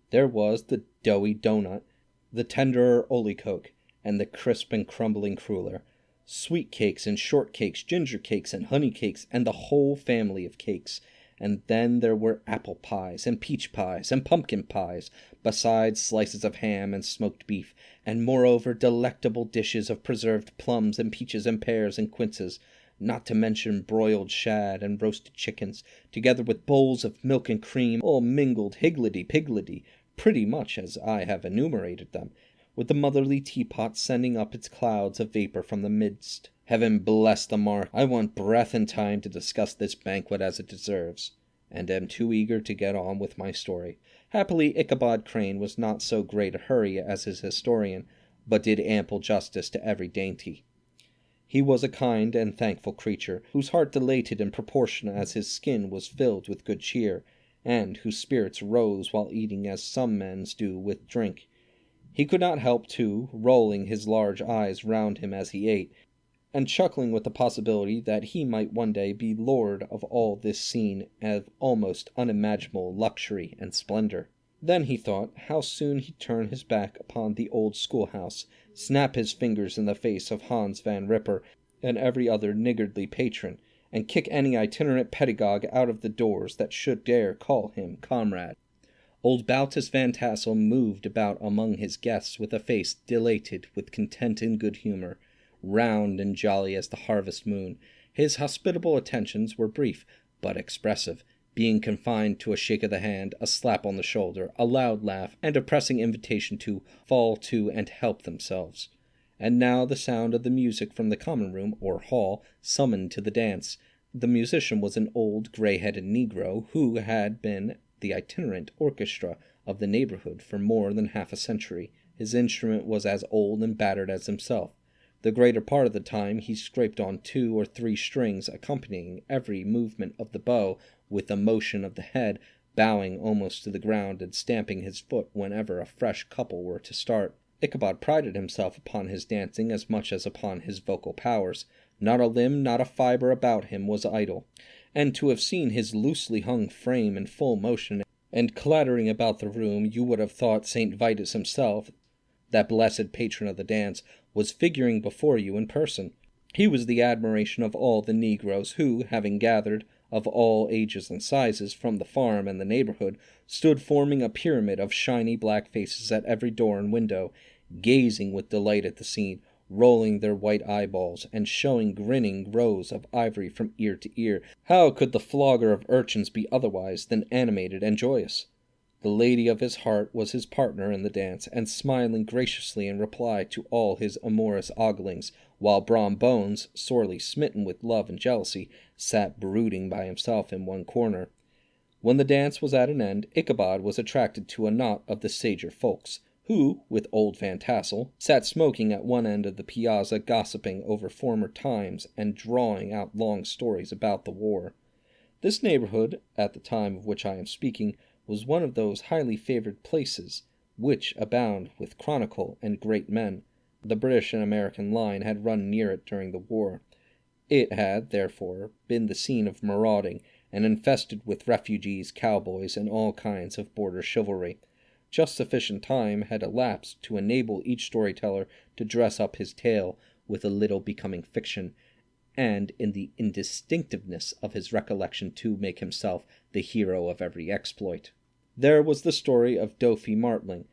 There was the doughy doughnut, the tenderer olykoek, and the crisp and crumbling cruller, sweet cakes and short cakes, ginger cakes and honey cakes, and the whole family of cakes. And then there were apple pies, and peach pies, and pumpkin pies, besides slices of ham and smoked beef, and moreover delectable dishes of preserved plums and peaches and pears and quinces, not to mention broiled shad and roasted chickens, together with bowls of milk and cream, all mingled higgledy-piggledy, pretty much as I have enumerated them, with the motherly teapot sending up its clouds of vapor from the midst. Heaven bless the mark! I want breath and time to discuss this banquet as it deserves, and am too eager to get on with my story. Happily, Ichabod Crane was not so great a hurry as his historian, but did ample justice to every dainty. He was a kind and thankful creature, whose heart dilated in proportion as his skin was filled with good cheer, and whose spirits rose while eating as some men's do with drink. He could not help, too, rolling his large eyes round him as he ate, and chuckling with the possibility that he might one day be lord of all this scene of almost unimaginable luxury and splendor. Then he thought how soon he'd turn his back upon the old schoolhouse, snap his fingers in the face of Hans Van Ripper and every other niggardly patron, and kick any itinerant pedagogue out of the doors that should dare call him comrade. Old Baltus Van Tassel moved about among his guests with a face dilated with content and good humor, round and jolly as the harvest moon. His hospitable attentions were brief, but expressive, being confined to a shake of the hand, a slap on the shoulder, a loud laugh, and a pressing invitation to fall to and help themselves. And now the sound of the music from the common room, or hall, summoned to the dance. The musician was an old gray-headed negro, who had been the itinerant orchestra of the neighborhood for more than half a century. His instrument was as old and battered as himself. The greater part of the time he scraped on 2 or 3 strings, accompanying every movement of the bow with a motion of the head, bowing almost to the ground and stamping his foot whenever a fresh couple were to start. Ichabod prided himself upon his dancing as much as upon his vocal powers. Not a limb, not a fibre about him was idle, and to have seen his loosely hung frame in full motion and clattering about the room, you would have thought St. Vitus himself, that blessed patron of the dance, was figuring before you in person. He was the admiration of all the negroes who, having gathered, of all ages and sizes, from the farm and the neighborhood, stood forming a pyramid of shiny black faces at every door and window, gazing with delight at the scene, rolling their white eyeballs, and showing grinning rows of ivory from ear to ear. How could the flogger of urchins be otherwise than animated and joyous? The lady of his heart was his partner in the dance, and smiling graciously in reply to all his amorous oglings, while Brom Bones, sorely smitten with love and jealousy, sat brooding by himself in one corner. When the dance was at an end, Ichabod was attracted to a knot of the sager folks, who, with old Van Tassel, sat smoking at one end of the piazza, gossiping over former times and drawing out long stories about the war. This neighborhood, at the time of which I am speaking, was one of those highly favored places which abound with chronicle and great men. The British and American line had run near it during the war. It had, therefore, been the scene of marauding, and infested with refugees, cowboys, and all kinds of border chivalry. Just sufficient time had elapsed to enable each storyteller to dress up his tale with a little becoming fiction, and in the indistinctiveness of his recollection to make himself the hero of every exploit. There was the story of Dophy Martling,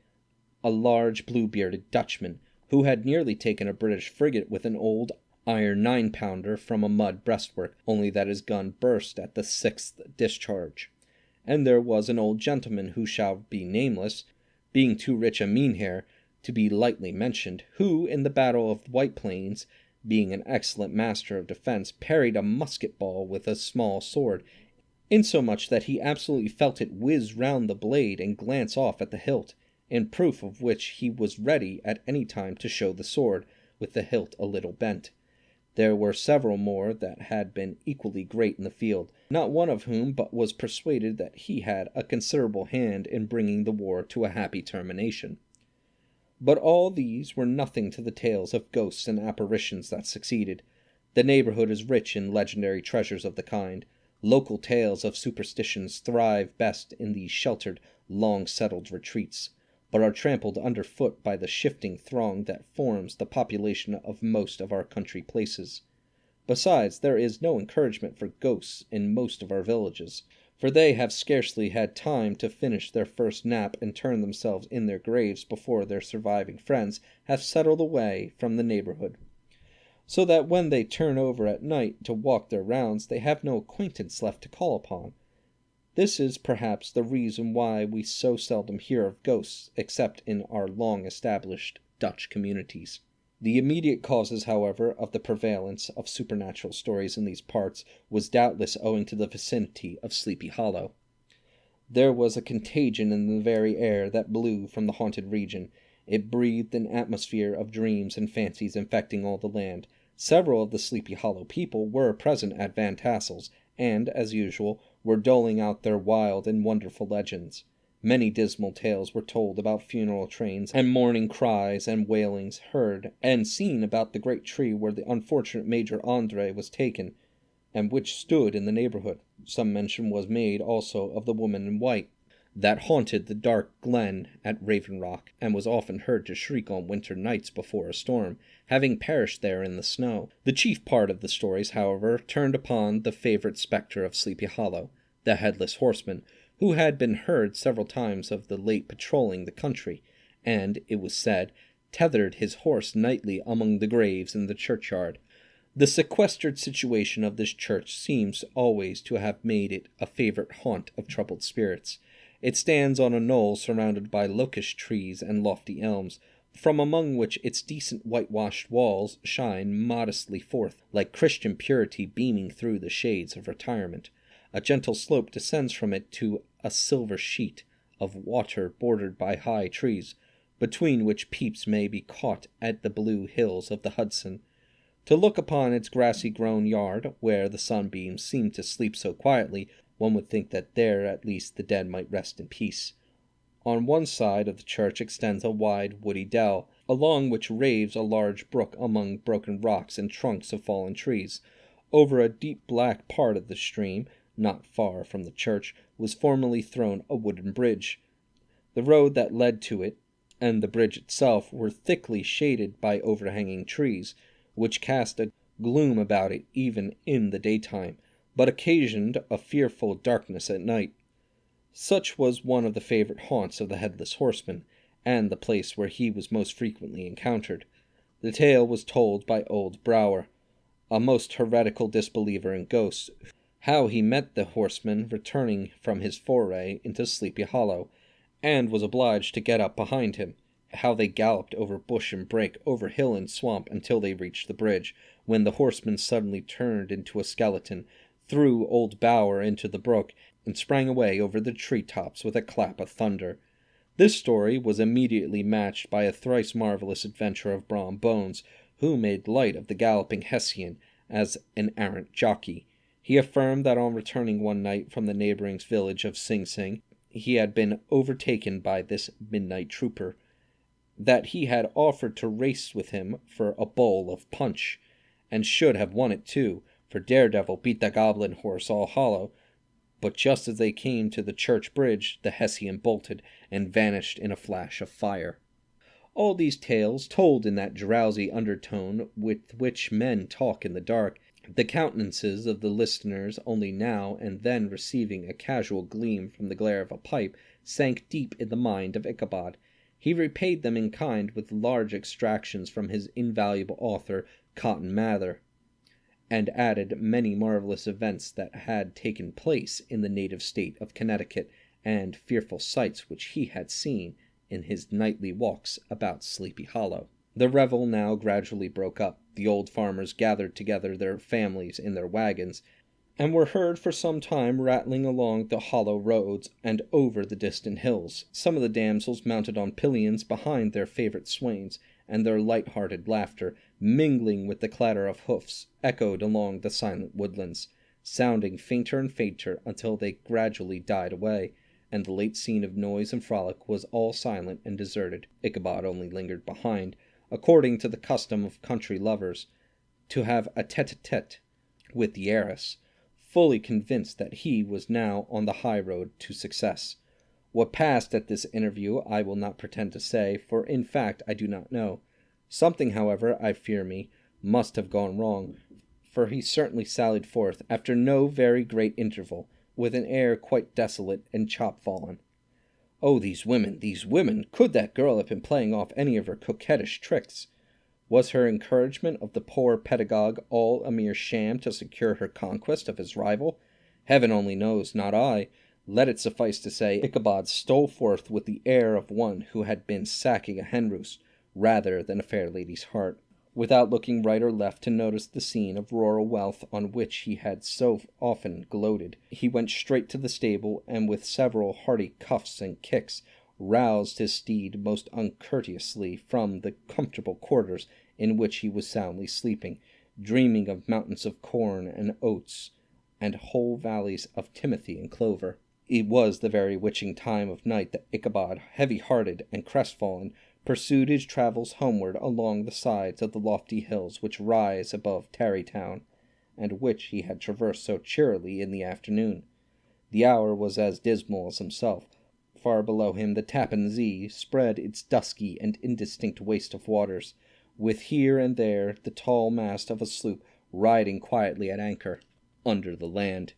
a large blue-bearded Dutchman, who had nearly taken a British frigate with an old iron 9-pounder from a mud breastwork, only that his gun burst at the 6th discharge. And there was an old gentleman who shall be nameless, being too rich a Mynheer to be lightly mentioned, who, in the battle of White Plains, being an excellent master of defence, parried a musket ball with a small sword, insomuch that he absolutely felt it whiz round the blade and glance off at the hilt, in proof of which he was ready at any time to show the sword, with the hilt a little bent. There were several more that had been equally great in the field, not one of whom but was persuaded that he had a considerable hand in bringing the war to a happy termination. But all these were nothing to the tales of ghosts and apparitions that succeeded. The neighborhood is rich in legendary treasures of the kind. Local tales of superstitions thrive best in these sheltered, long-settled retreats, but are trampled underfoot by the shifting throng that forms the population of most of our country places. Besides, there is no encouragement for ghosts in most of our villages, for they have scarcely had time to finish their first nap and turn themselves in their graves before their surviving friends have settled away from the neighborhood, so that when they turn over at night to walk their rounds, they have no acquaintance left to call upon. This is perhaps the reason why we so seldom hear of ghosts except in our long-established Dutch communities. The immediate causes, however, of the prevalence of supernatural stories in these parts was doubtless owing to the vicinity of Sleepy Hollow. There was a contagion in the very air that blew from the haunted region. It breathed an atmosphere of dreams and fancies infecting all the land. Several of the Sleepy Hollow people were present at Van Tassel's, and, as usual, were doling out their wild and wonderful legends. Many dismal tales were told about funeral trains, and mourning cries and wailings heard and seen about the great tree where the unfortunate Major André was taken, and which stood in the neighborhood. Some mention was made also of the woman in white, that haunted the dark glen at Raven Rock, and was often heard to shriek on winter nights before a storm, having perished there in the snow. The chief part of the stories, however, turned upon the favorite spectre of Sleepy Hollow, the Headless Horseman, who had been heard several times of the late patrolling the country, and, it was said, tethered his horse nightly among the graves in the churchyard. The sequestered situation of this church seems always to have made it a favourite haunt of troubled spirits. It stands on a knoll surrounded by locust trees and lofty elms, from among which its decent whitewashed walls shine modestly forth, like Christian purity beaming through the shades of retirement. A gentle slope descends from it to a silver sheet of water bordered by high trees, between which peeps may be caught at the blue hills of the Hudson. To look upon its grassy-grown yard, where the sunbeams seem to sleep so quietly, one would think that there at least the dead might rest in peace. On one side of the church extends a wide woody dell, along which raves a large brook among broken rocks and trunks of fallen trees. Over a deep black part of the stream, not far from the church, was formerly thrown a wooden bridge. The road that led to it and the bridge itself were thickly shaded by overhanging trees, which cast a gloom about it even in the daytime, but occasioned a fearful darkness at night. Such was one of the favourite haunts of the Headless Horseman, and the place where he was most frequently encountered. The tale was told by old Brower, a most heretical disbeliever in ghosts, how he met the horseman returning from his foray into Sleepy Hollow, and was obliged to get up behind him, how they galloped over bush and brake, over hill and swamp, until they reached the bridge, when the horseman suddenly turned into a skeleton, threw old Bower into the brook, and sprang away over the tree-tops with a clap of thunder. This story was immediately matched by a thrice marvellous adventure of Brom Bones, who made light of the galloping Hessian as an arrant jockey. He affirmed that on returning one night from the neighbouring village of Sing Sing, he had been overtaken by this midnight trooper, that he had offered to race with him for a bowl of punch, and should have won it too, for Daredevil beat the goblin horse all hollow. But just as they came to the church bridge, the Hessian bolted and vanished in a flash of fire. All these tales, told in that drowsy undertone with which men talk in the dark, the countenances of the listeners only now and then receiving a casual gleam from the glare of a pipe, sank deep in the mind of Ichabod. He repaid them in kind with large extractions from his invaluable author, Cotton Mather, and added many marvellous events that had taken place in the native state of Connecticut, and fearful sights which he had seen in his nightly walks about Sleepy Hollow. The revel now gradually broke up. The old farmers gathered together their families in their wagons, and were heard for some time rattling along the hollow roads and over the distant hills, some of the damsels mounted on pillions behind their favourite swains, and their light-hearted laughter, mingling with the clatter of hoofs, echoed along the silent woodlands, sounding fainter and fainter until they gradually died away, and the late scene of noise and frolic was all silent and deserted. Ichabod only lingered behind, according to the custom of country lovers, to have a tete-a-tete with the heiress, fully convinced that he was now on the high road to success. What passed at this interview I will not pretend to say, for in fact I do not know. Something, however, I fear me, must have gone wrong, for he certainly sallied forth, after no very great interval, with an air quite desolate and chop-fallen. Oh, these women, these women! Could that girl have been playing off any of her coquettish tricks? Was her encouragement of the poor pedagogue all a mere sham to secure her conquest of his rival? Heaven only knows, not I. Let it suffice to say, Ichabod stole forth with the air of one who had been sacking a hen-roost, rather than a fair lady's heart, without looking right or left to notice the scene of rural wealth on which he had so often gloated. He went straight to the stable, and with several hearty cuffs and kicks, roused his steed most uncourteously from the comfortable quarters in which he was soundly sleeping, dreaming of mountains of corn and oats, and whole valleys of timothy and clover. It was the very witching time of night that Ichabod, heavy-hearted and crestfallen, pursued his travels homeward along the sides of the lofty hills which rise above Tarrytown, and which he had traversed so cheerily in the afternoon. The hour was as dismal as himself. Far below him the Tappan Zee spread its dusky and indistinct waste of waters, with here and there the tall mast of a sloop riding quietly at anchor under the land.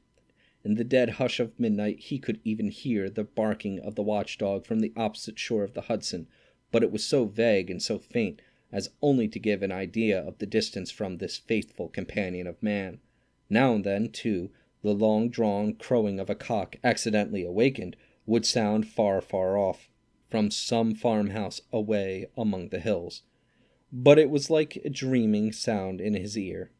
In the dead hush of midnight he could even hear the barking of the watchdog from the opposite shore of the Hudson, but it was so vague and so faint as only to give an idea of the distance from this faithful companion of man. Now and then, too, the long-drawn crowing of a cock, accidentally awakened, would sound far, far off, from some farmhouse away among the hills. But it was like a dreaming sound in his ear.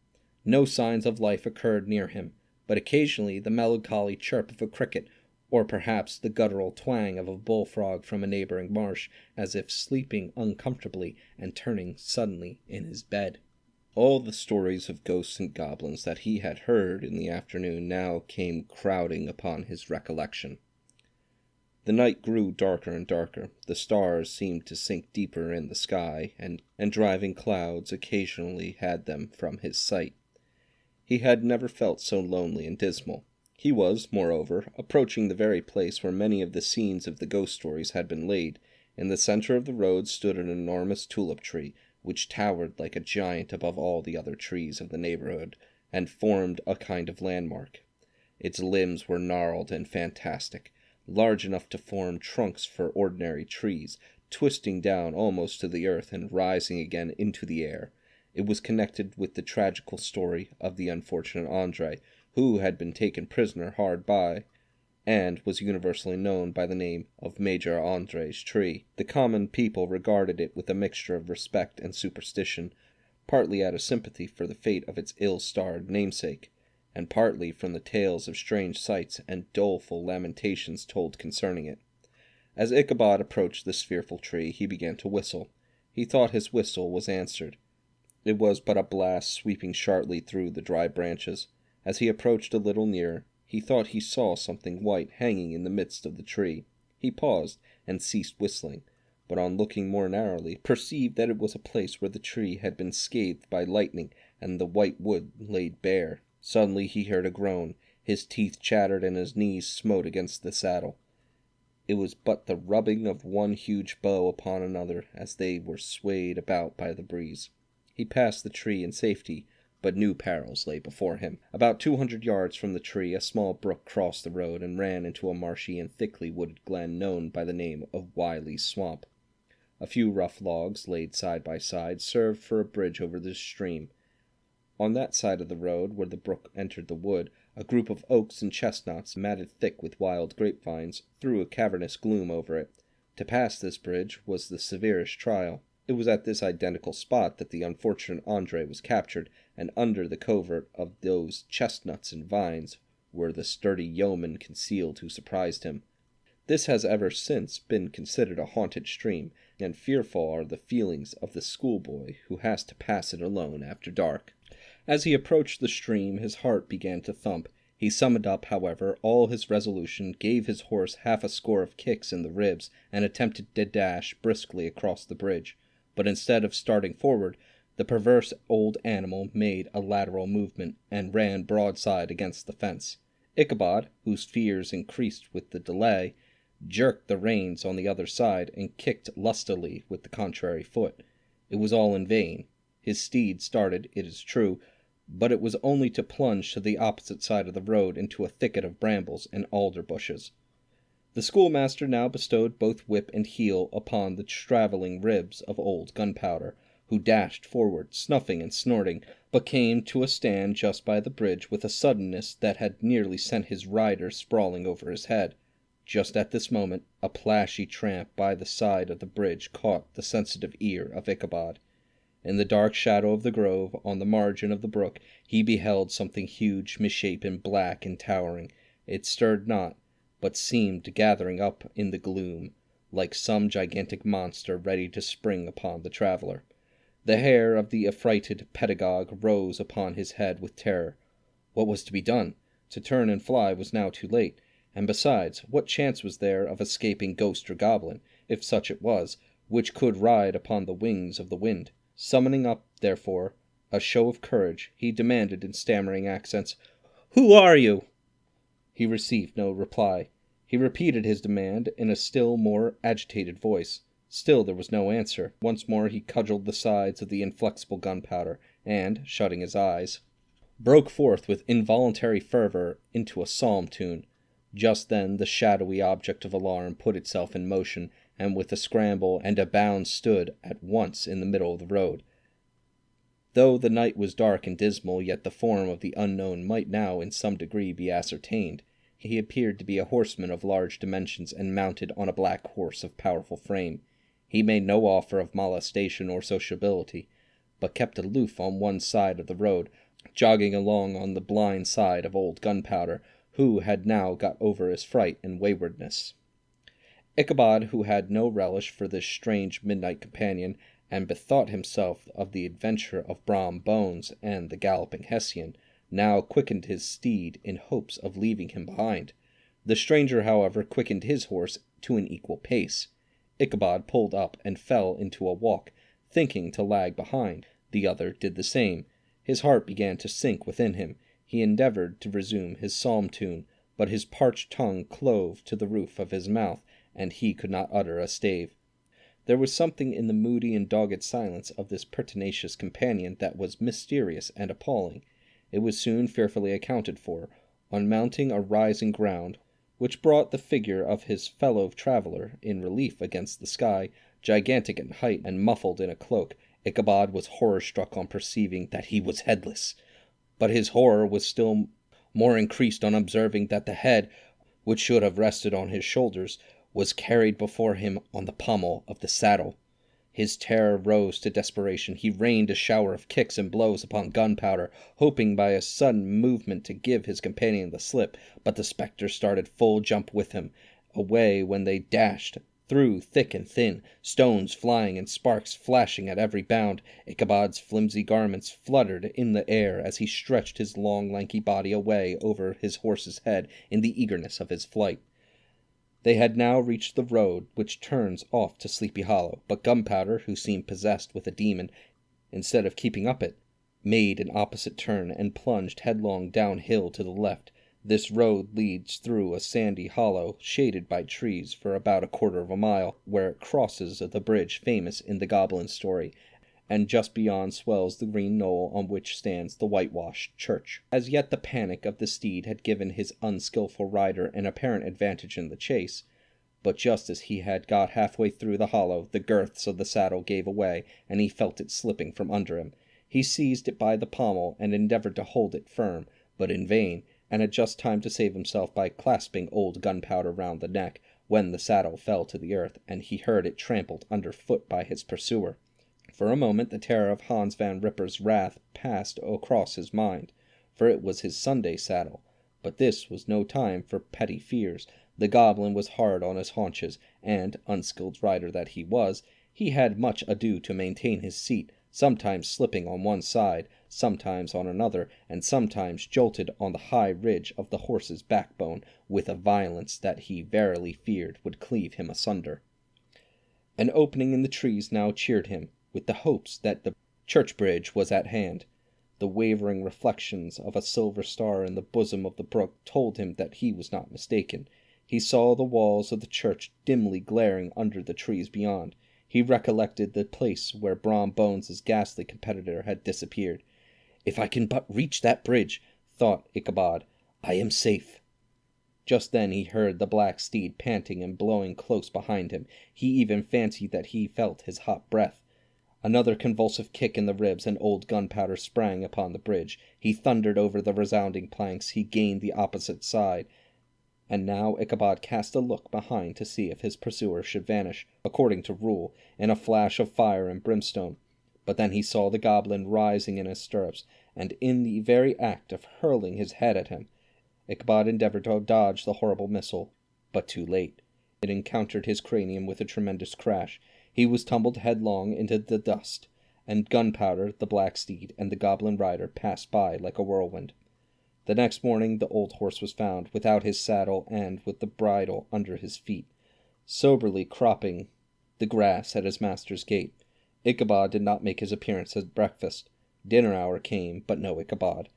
No signs of life occurred near him, but occasionally the melancholy chirp of a cricket, or perhaps the guttural twang of a bullfrog from a neighboring marsh, as if sleeping uncomfortably and turning suddenly in his bed. All the stories of ghosts and goblins that he had heard in the afternoon now came crowding upon his recollection. The night grew darker and darker. The stars seemed to sink deeper in the sky, and driving clouds occasionally hid them from his sight. He had never felt so lonely and dismal. He was, moreover, approaching the very place where many of the scenes of the ghost stories had been laid. In the center of the road stood an enormous tulip tree, which towered like a giant above all the other trees of the neighborhood, and formed a kind of landmark. Its limbs were gnarled and fantastic, large enough to form trunks for ordinary trees, twisting down almost to the earth and rising again into the air. It was connected with the tragical story of the unfortunate Andre, who had been taken prisoner hard by, and was universally known by the name of Major Andre's tree. The common people regarded it with a mixture of respect and superstition, partly out of sympathy for the fate of its ill-starred namesake, and partly from the tales of strange sights and doleful lamentations told concerning it. As Ichabod approached this fearful tree, he began to whistle. He thought his whistle was answered. It was but a blast sweeping sharply through the dry branches. As he approached a little nearer, he thought he saw something white hanging in the midst of the tree. He paused and ceased whistling, but on looking more narrowly, perceived that it was a place where the tree had been scathed by lightning and the white wood laid bare. Suddenly he heard a groan. His teeth chattered and his knees smote against the saddle. It was but the rubbing of one huge bough upon another as they were swayed about by the breeze. He passed the tree in safety, but new perils lay before him. About 200 yards from the tree, a small brook crossed the road and ran into a marshy and thickly wooded glen known by the name of Wiley's Swamp. A few rough logs, laid side by side, served for a bridge over this stream. On that side of the road where the brook entered the wood, a group of oaks and chestnuts, matted thick with wild grapevines, threw a cavernous gloom over it. To pass this bridge was the severest trial. It was at this identical spot that the unfortunate Andre was captured, and under the covert of those chestnuts and vines were the sturdy yeomen concealed who surprised him. This has ever since been considered a haunted stream, and fearful are the feelings of the schoolboy who has to pass it alone after dark. As he approached the stream, his heart began to thump. He summoned up, however, all his resolution, gave his horse half a score of kicks in the ribs, and attempted to dash briskly across the bridge. But instead of starting forward, the perverse old animal made a lateral movement, and ran broadside against the fence. Ichabod, whose fears increased with the delay, jerked the reins on the other side, and kicked lustily with the contrary foot. It was all in vain. His steed started, it is true, but it was only to plunge to the opposite side of the road into a thicket of brambles and alder bushes. The schoolmaster now bestowed both whip and heel upon the travelling ribs of old Gunpowder, who dashed forward, snuffing and snorting, but came to a stand just by the bridge with a suddenness that had nearly sent his rider sprawling over his head. Just at this moment, a plashy tramp by the side of the bridge caught the sensitive ear of Ichabod. In the dark shadow of the grove, on the margin of the brook, he beheld something huge, misshapen, black, and towering. It stirred not, but seemed gathering up in the gloom, like some gigantic monster ready to spring upon the traveller. The hair of the affrighted pedagogue rose upon his head with terror. What was to be done? To turn and fly was now too late. And besides, what chance was there of escaping ghost or goblin, if such it was, which could ride upon the wings of the wind? Summoning up, therefore, a show of courage, he demanded in stammering accents, "Who are you?" He received no reply. He repeated his demand in a still more agitated voice. Still there was no answer. Once more he cudgelled the sides of the inflexible gunpowder, and, shutting his eyes, broke forth with involuntary fervour into a psalm tune. Just then the shadowy object of alarm put itself in motion, and with a scramble and a bound stood at once in the middle of the road. Though the night was dark and dismal, yet the form of the unknown might now in some degree be ascertained. He appeared to be a horseman of large dimensions, and mounted on a black horse of powerful frame. He made no offer of molestation or sociability, but kept aloof on one side of the road, jogging along on the blind side of old Gunpowder, who had now got over his fright and waywardness. Ichabod, who had no relish for this strange midnight companion, and bethought himself of the adventure of Brom Bones and the galloping Hessian, now quickened his steed in hopes of leaving him behind. The stranger, however, quickened his horse to an equal pace. Ichabod pulled up and fell into a walk, thinking to lag behind. The other did the same. His heart began to sink within him. He endeavoured to resume his psalm tune, but his parched tongue clove to the roof of his mouth, and he could not utter a stave. There was something in the moody and dogged silence of this pertinacious companion that was mysterious and appalling. It was soon fearfully accounted for. On mounting a rising ground, which brought the figure of his fellow traveller in relief against the sky, gigantic in height and muffled in a cloak, Ichabod was horror-struck on perceiving that he was headless. But his horror was still more increased on observing that the head, which should have rested on his shoulders, was carried before him on the pommel of the saddle. His terror rose to desperation. He rained a shower of kicks and blows upon Gunpowder, hoping by a sudden movement to give his companion the slip, but the spectre started full jump with him. Away when they dashed, through thick and thin, stones flying and sparks flashing at every bound. Ichabod's flimsy garments fluttered in the air as he stretched his long lanky body away over his horse's head in the eagerness of his flight. They had now reached the road which turns off to Sleepy Hollow, but Gunpowder, who seemed possessed with a demon, instead of keeping up it, made an opposite turn and plunged headlong downhill to the left. This road leads through a sandy hollow, shaded by trees, for about a quarter of a mile, where it crosses the bridge famous in the goblin story, and just beyond swells the green knoll on which stands the whitewashed church. As yet the panic of the steed had given his unskilful rider an apparent advantage in the chase, but just as he had got halfway through the hollow, the girths of the saddle gave way, and he felt it slipping from under him. He seized it by the pommel and endeavoured to hold it firm, but in vain, and had just time to save himself by clasping old Gunpowder round the neck, when the saddle fell to the earth, and he heard it trampled under foot by his pursuer. For a moment the terror of Hans Van Ripper's wrath passed across his mind, for it was his Sunday saddle. But this was no time for petty fears. The goblin was hard on his haunches, and, unskilled rider that he was, he had much ado to maintain his seat, sometimes slipping on one side, sometimes on another, and sometimes jolted on the high ridge of the horse's backbone with a violence that he verily feared would cleave him asunder. An opening in the trees now cheered him with the hopes that the church bridge was at hand. The wavering reflections of a silver star in the bosom of the brook told him that he was not mistaken. He saw the walls of the church dimly glaring under the trees beyond. He recollected the place where Brom Bones's ghastly competitor had disappeared. "If I can but reach that bridge," thought Ichabod, "I am safe." Just then he heard the black steed panting and blowing close behind him. He even fancied that he felt his hot breath. Another convulsive kick in the ribs, and old Gunpowder sprang upon the bridge. He thundered over the resounding planks. He gained the opposite side, and now Ichabod cast a look behind to see if his pursuer should vanish, according to rule, in a flash of fire and brimstone. But then he saw the goblin rising in his stirrups, and in the very act of hurling his head at him. Ichabod endeavoured to dodge the horrible missile, but too late. It encountered his cranium with a tremendous crash. He was tumbled headlong into the dust, and Gunpowder, the black steed, and the goblin rider passed by like a whirlwind. The next morning the old horse was found, without his saddle and with the bridle under his feet, soberly cropping the grass at his master's gate. Ichabod did not make his appearance at breakfast. Dinner hour came, but no Ichabod.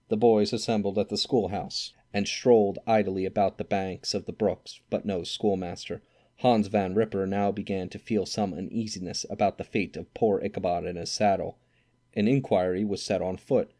The boys assembled at the schoolhouse, and strolled idly about the banks of the brooks, but no schoolmaster. Hans Van Ripper now began to feel some uneasiness about the fate of poor Ichabod and his saddle. An inquiry was set on foot,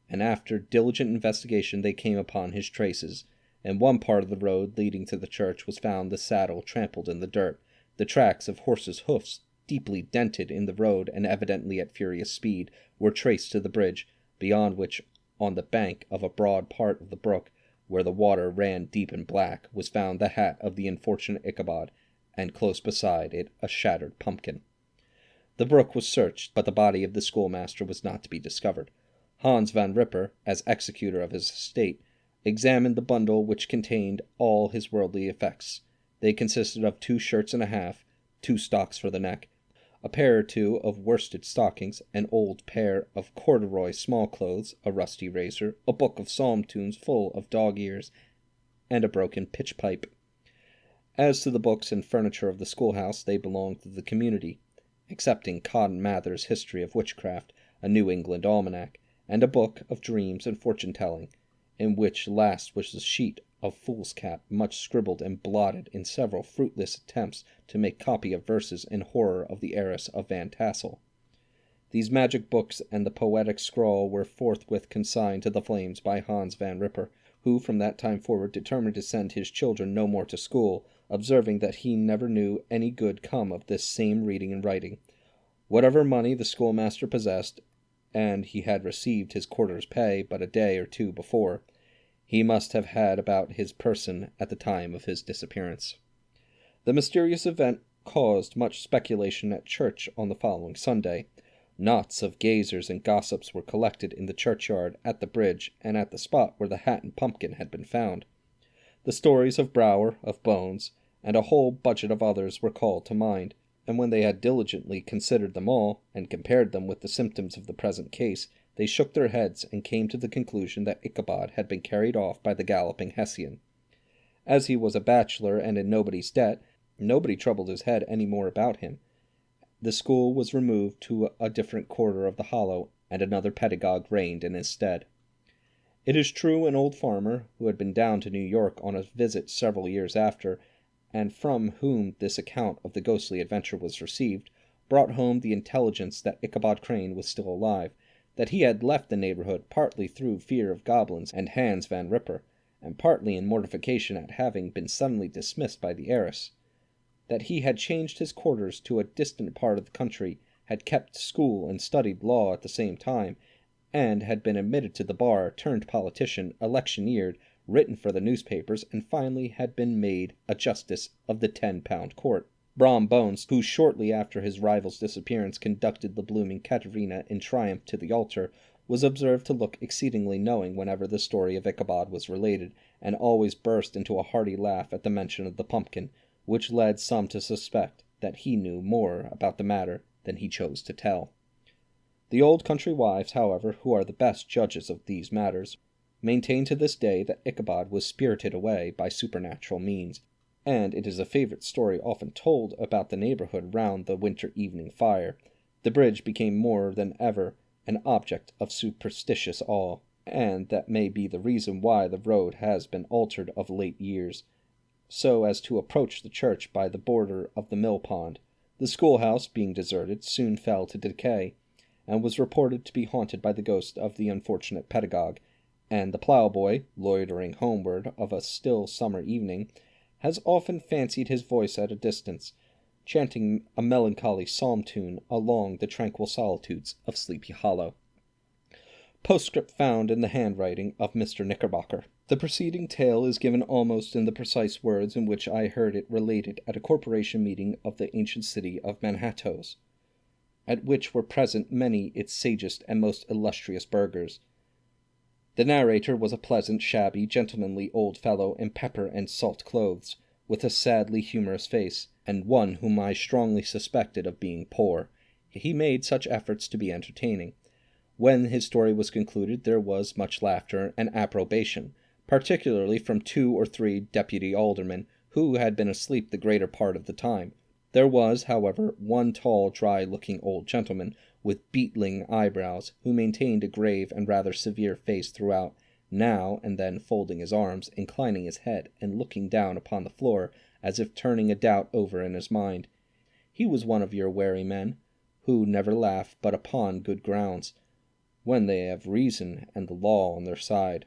and after diligent investigation they came upon his traces. In one part of the road leading to the church was found the saddle trampled in the dirt, the tracks of horses' hoofs, deeply dented in the road and evidently at furious speed, were traced to the bridge, beyond which, on the bank of a broad part of the brook, where the water ran deep and black, was found the hat of the unfortunate Ichabod, and close beside it a shattered pumpkin. The brook was searched, but the body of the schoolmaster was not to be discovered. Hans Van Ripper, as executor of his estate, examined the bundle which contained all his worldly effects. They consisted of 2 shirts and a half, 2 stocks for the neck, a pair or 2 of worsted stockings, an old pair of corduroy small clothes, a rusty razor, a book of psalm tunes full of dog ears, and a broken pitch pipe. As to the books and furniture of the schoolhouse, they belonged to the community, excepting Cotton Mather's History of Witchcraft, a New England almanac, and a book of dreams and fortune-telling, in which last was a sheet of foolscap, much scribbled and blotted in several fruitless attempts to make copy of verses in horror of the heiress of Van Tassel. These magic books and the poetic scrawl were forthwith consigned to the flames by Hans Van Ripper, who from that time forward determined to send his children no more to school, observing that he never knew any good come of this same reading and writing. Whatever money the schoolmaster possessed, and he had received his quarter's pay but a day or 2 before, he must have had about his person at the time of his disappearance. The mysterious event caused much speculation at church on the following Sunday. Knots of gazers and gossips were collected in the churchyard, at the bridge, and at the spot where the hat and pumpkin had been found. The stories of Brower, of Bones, and a whole budget of others were called to mind, and when they had diligently considered them all, and compared them with the symptoms of the present case, they shook their heads and came to the conclusion that Ichabod had been carried off by the galloping Hessian. As he was a bachelor and in nobody's debt, nobody troubled his head any more about him. The school was removed to a different quarter of the hollow, and another pedagogue reigned in his stead. It is true an old farmer, who had been down to New York on a visit several years after, and from whom this account of the ghostly adventure was received, brought home the intelligence that Ichabod Crane was still alive, that he had left the neighborhood partly through fear of goblins and Hans Van Ripper, and partly in mortification at having been suddenly dismissed by the heiress, that he had changed his quarters to a distant part of the country, had kept school and studied law at the same time, and had been admitted to the bar, turned politician, electioneered, written for the newspapers, and finally had been made a justice of the 10-pound court. Brom Bones, who shortly after his rival's disappearance conducted the blooming Katerina in triumph to the altar, was observed to look exceedingly knowing whenever the story of Ichabod was related, and always burst into a hearty laugh at the mention of the pumpkin, which led some to suspect that he knew more about the matter than he chose to tell. The old country wives, however, who are the best judges of these matters, maintain to this day that Ichabod was spirited away by supernatural means, and it is a favourite story often told about the neighbourhood round the winter evening fire. The bridge became more than ever an object of superstitious awe, and that may be the reason why the road has been altered of late years, so as to approach the church by the border of the mill pond. The schoolhouse, being deserted, soon fell to decay, and was reported to be haunted by the ghost of the unfortunate pedagogue, and the ploughboy, loitering homeward of a still summer evening, has often fancied his voice at a distance, chanting a melancholy psalm tune along the tranquil solitudes of Sleepy Hollow. Postscript found in the handwriting of Mr. Knickerbocker. The preceding tale is given almost in the precise words in which I heard it related at a corporation meeting of the ancient city of Manhattoes, at which were present many its sagest and most illustrious burghers. The narrator was a pleasant, shabby, gentlemanly old fellow in pepper and salt clothes, with a sadly humorous face, and one whom I strongly suspected of being poor. He made such efforts to be entertaining. When his story was concluded, there was much laughter and approbation, particularly from 2 or 3 deputy aldermen, who had been asleep the greater part of the time. There was, however, one tall, dry-looking old gentleman, with beetling eyebrows, who maintained a grave and rather severe face throughout, now and then folding his arms, inclining his head, and looking down upon the floor, as if turning a doubt over in his mind. He was one of your wary men, who never laugh but upon good grounds, when they have reason and the law on their side.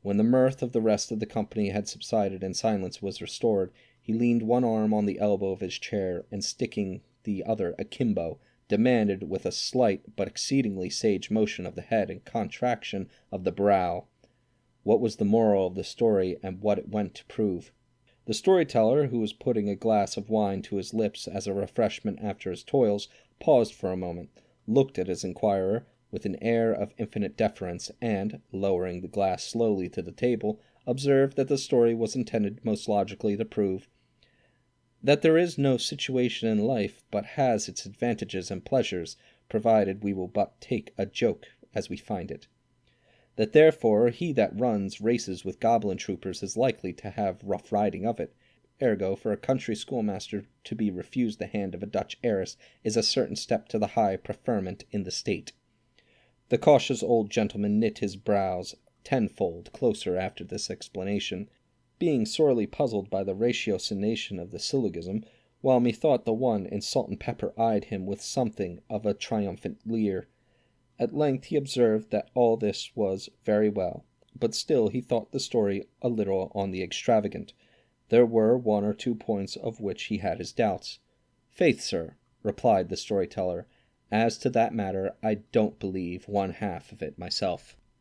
When the mirth of the rest of the company had subsided and silence was restored, he leaned one arm on the elbow of his chair, and sticking the other akimbo, demanded, with a slight but exceedingly sage motion of the head and contraction of the brow, what was the moral of the story and what it went to prove. The storyteller, who was putting a glass of wine to his lips as a refreshment after his toils, paused for a moment, looked at his inquirer with an air of infinite deference, and, lowering the glass slowly to the table, observed that the story was intended most logically to prove that there is no situation in life but has its advantages and pleasures, provided we will but take a joke as we find it. That therefore he that runs races with goblin troopers is likely to have rough riding of it. Ergo, for a country schoolmaster to be refused the hand of a Dutch heiress is a certain step to the high preferment in the state. The cautious old gentleman knit his brows tenfold closer after this explanation, being sorely puzzled by the ratiocination of the syllogism, while methought the one in salt and pepper eyed him with something of a triumphant leer. At length he observed that all this was very well, but still he thought the story a little on the extravagant. There were 1 or 2 points of which he had his doubts. "Faith, sir," replied the storyteller, "as to that matter I don't believe 1/2 of it myself."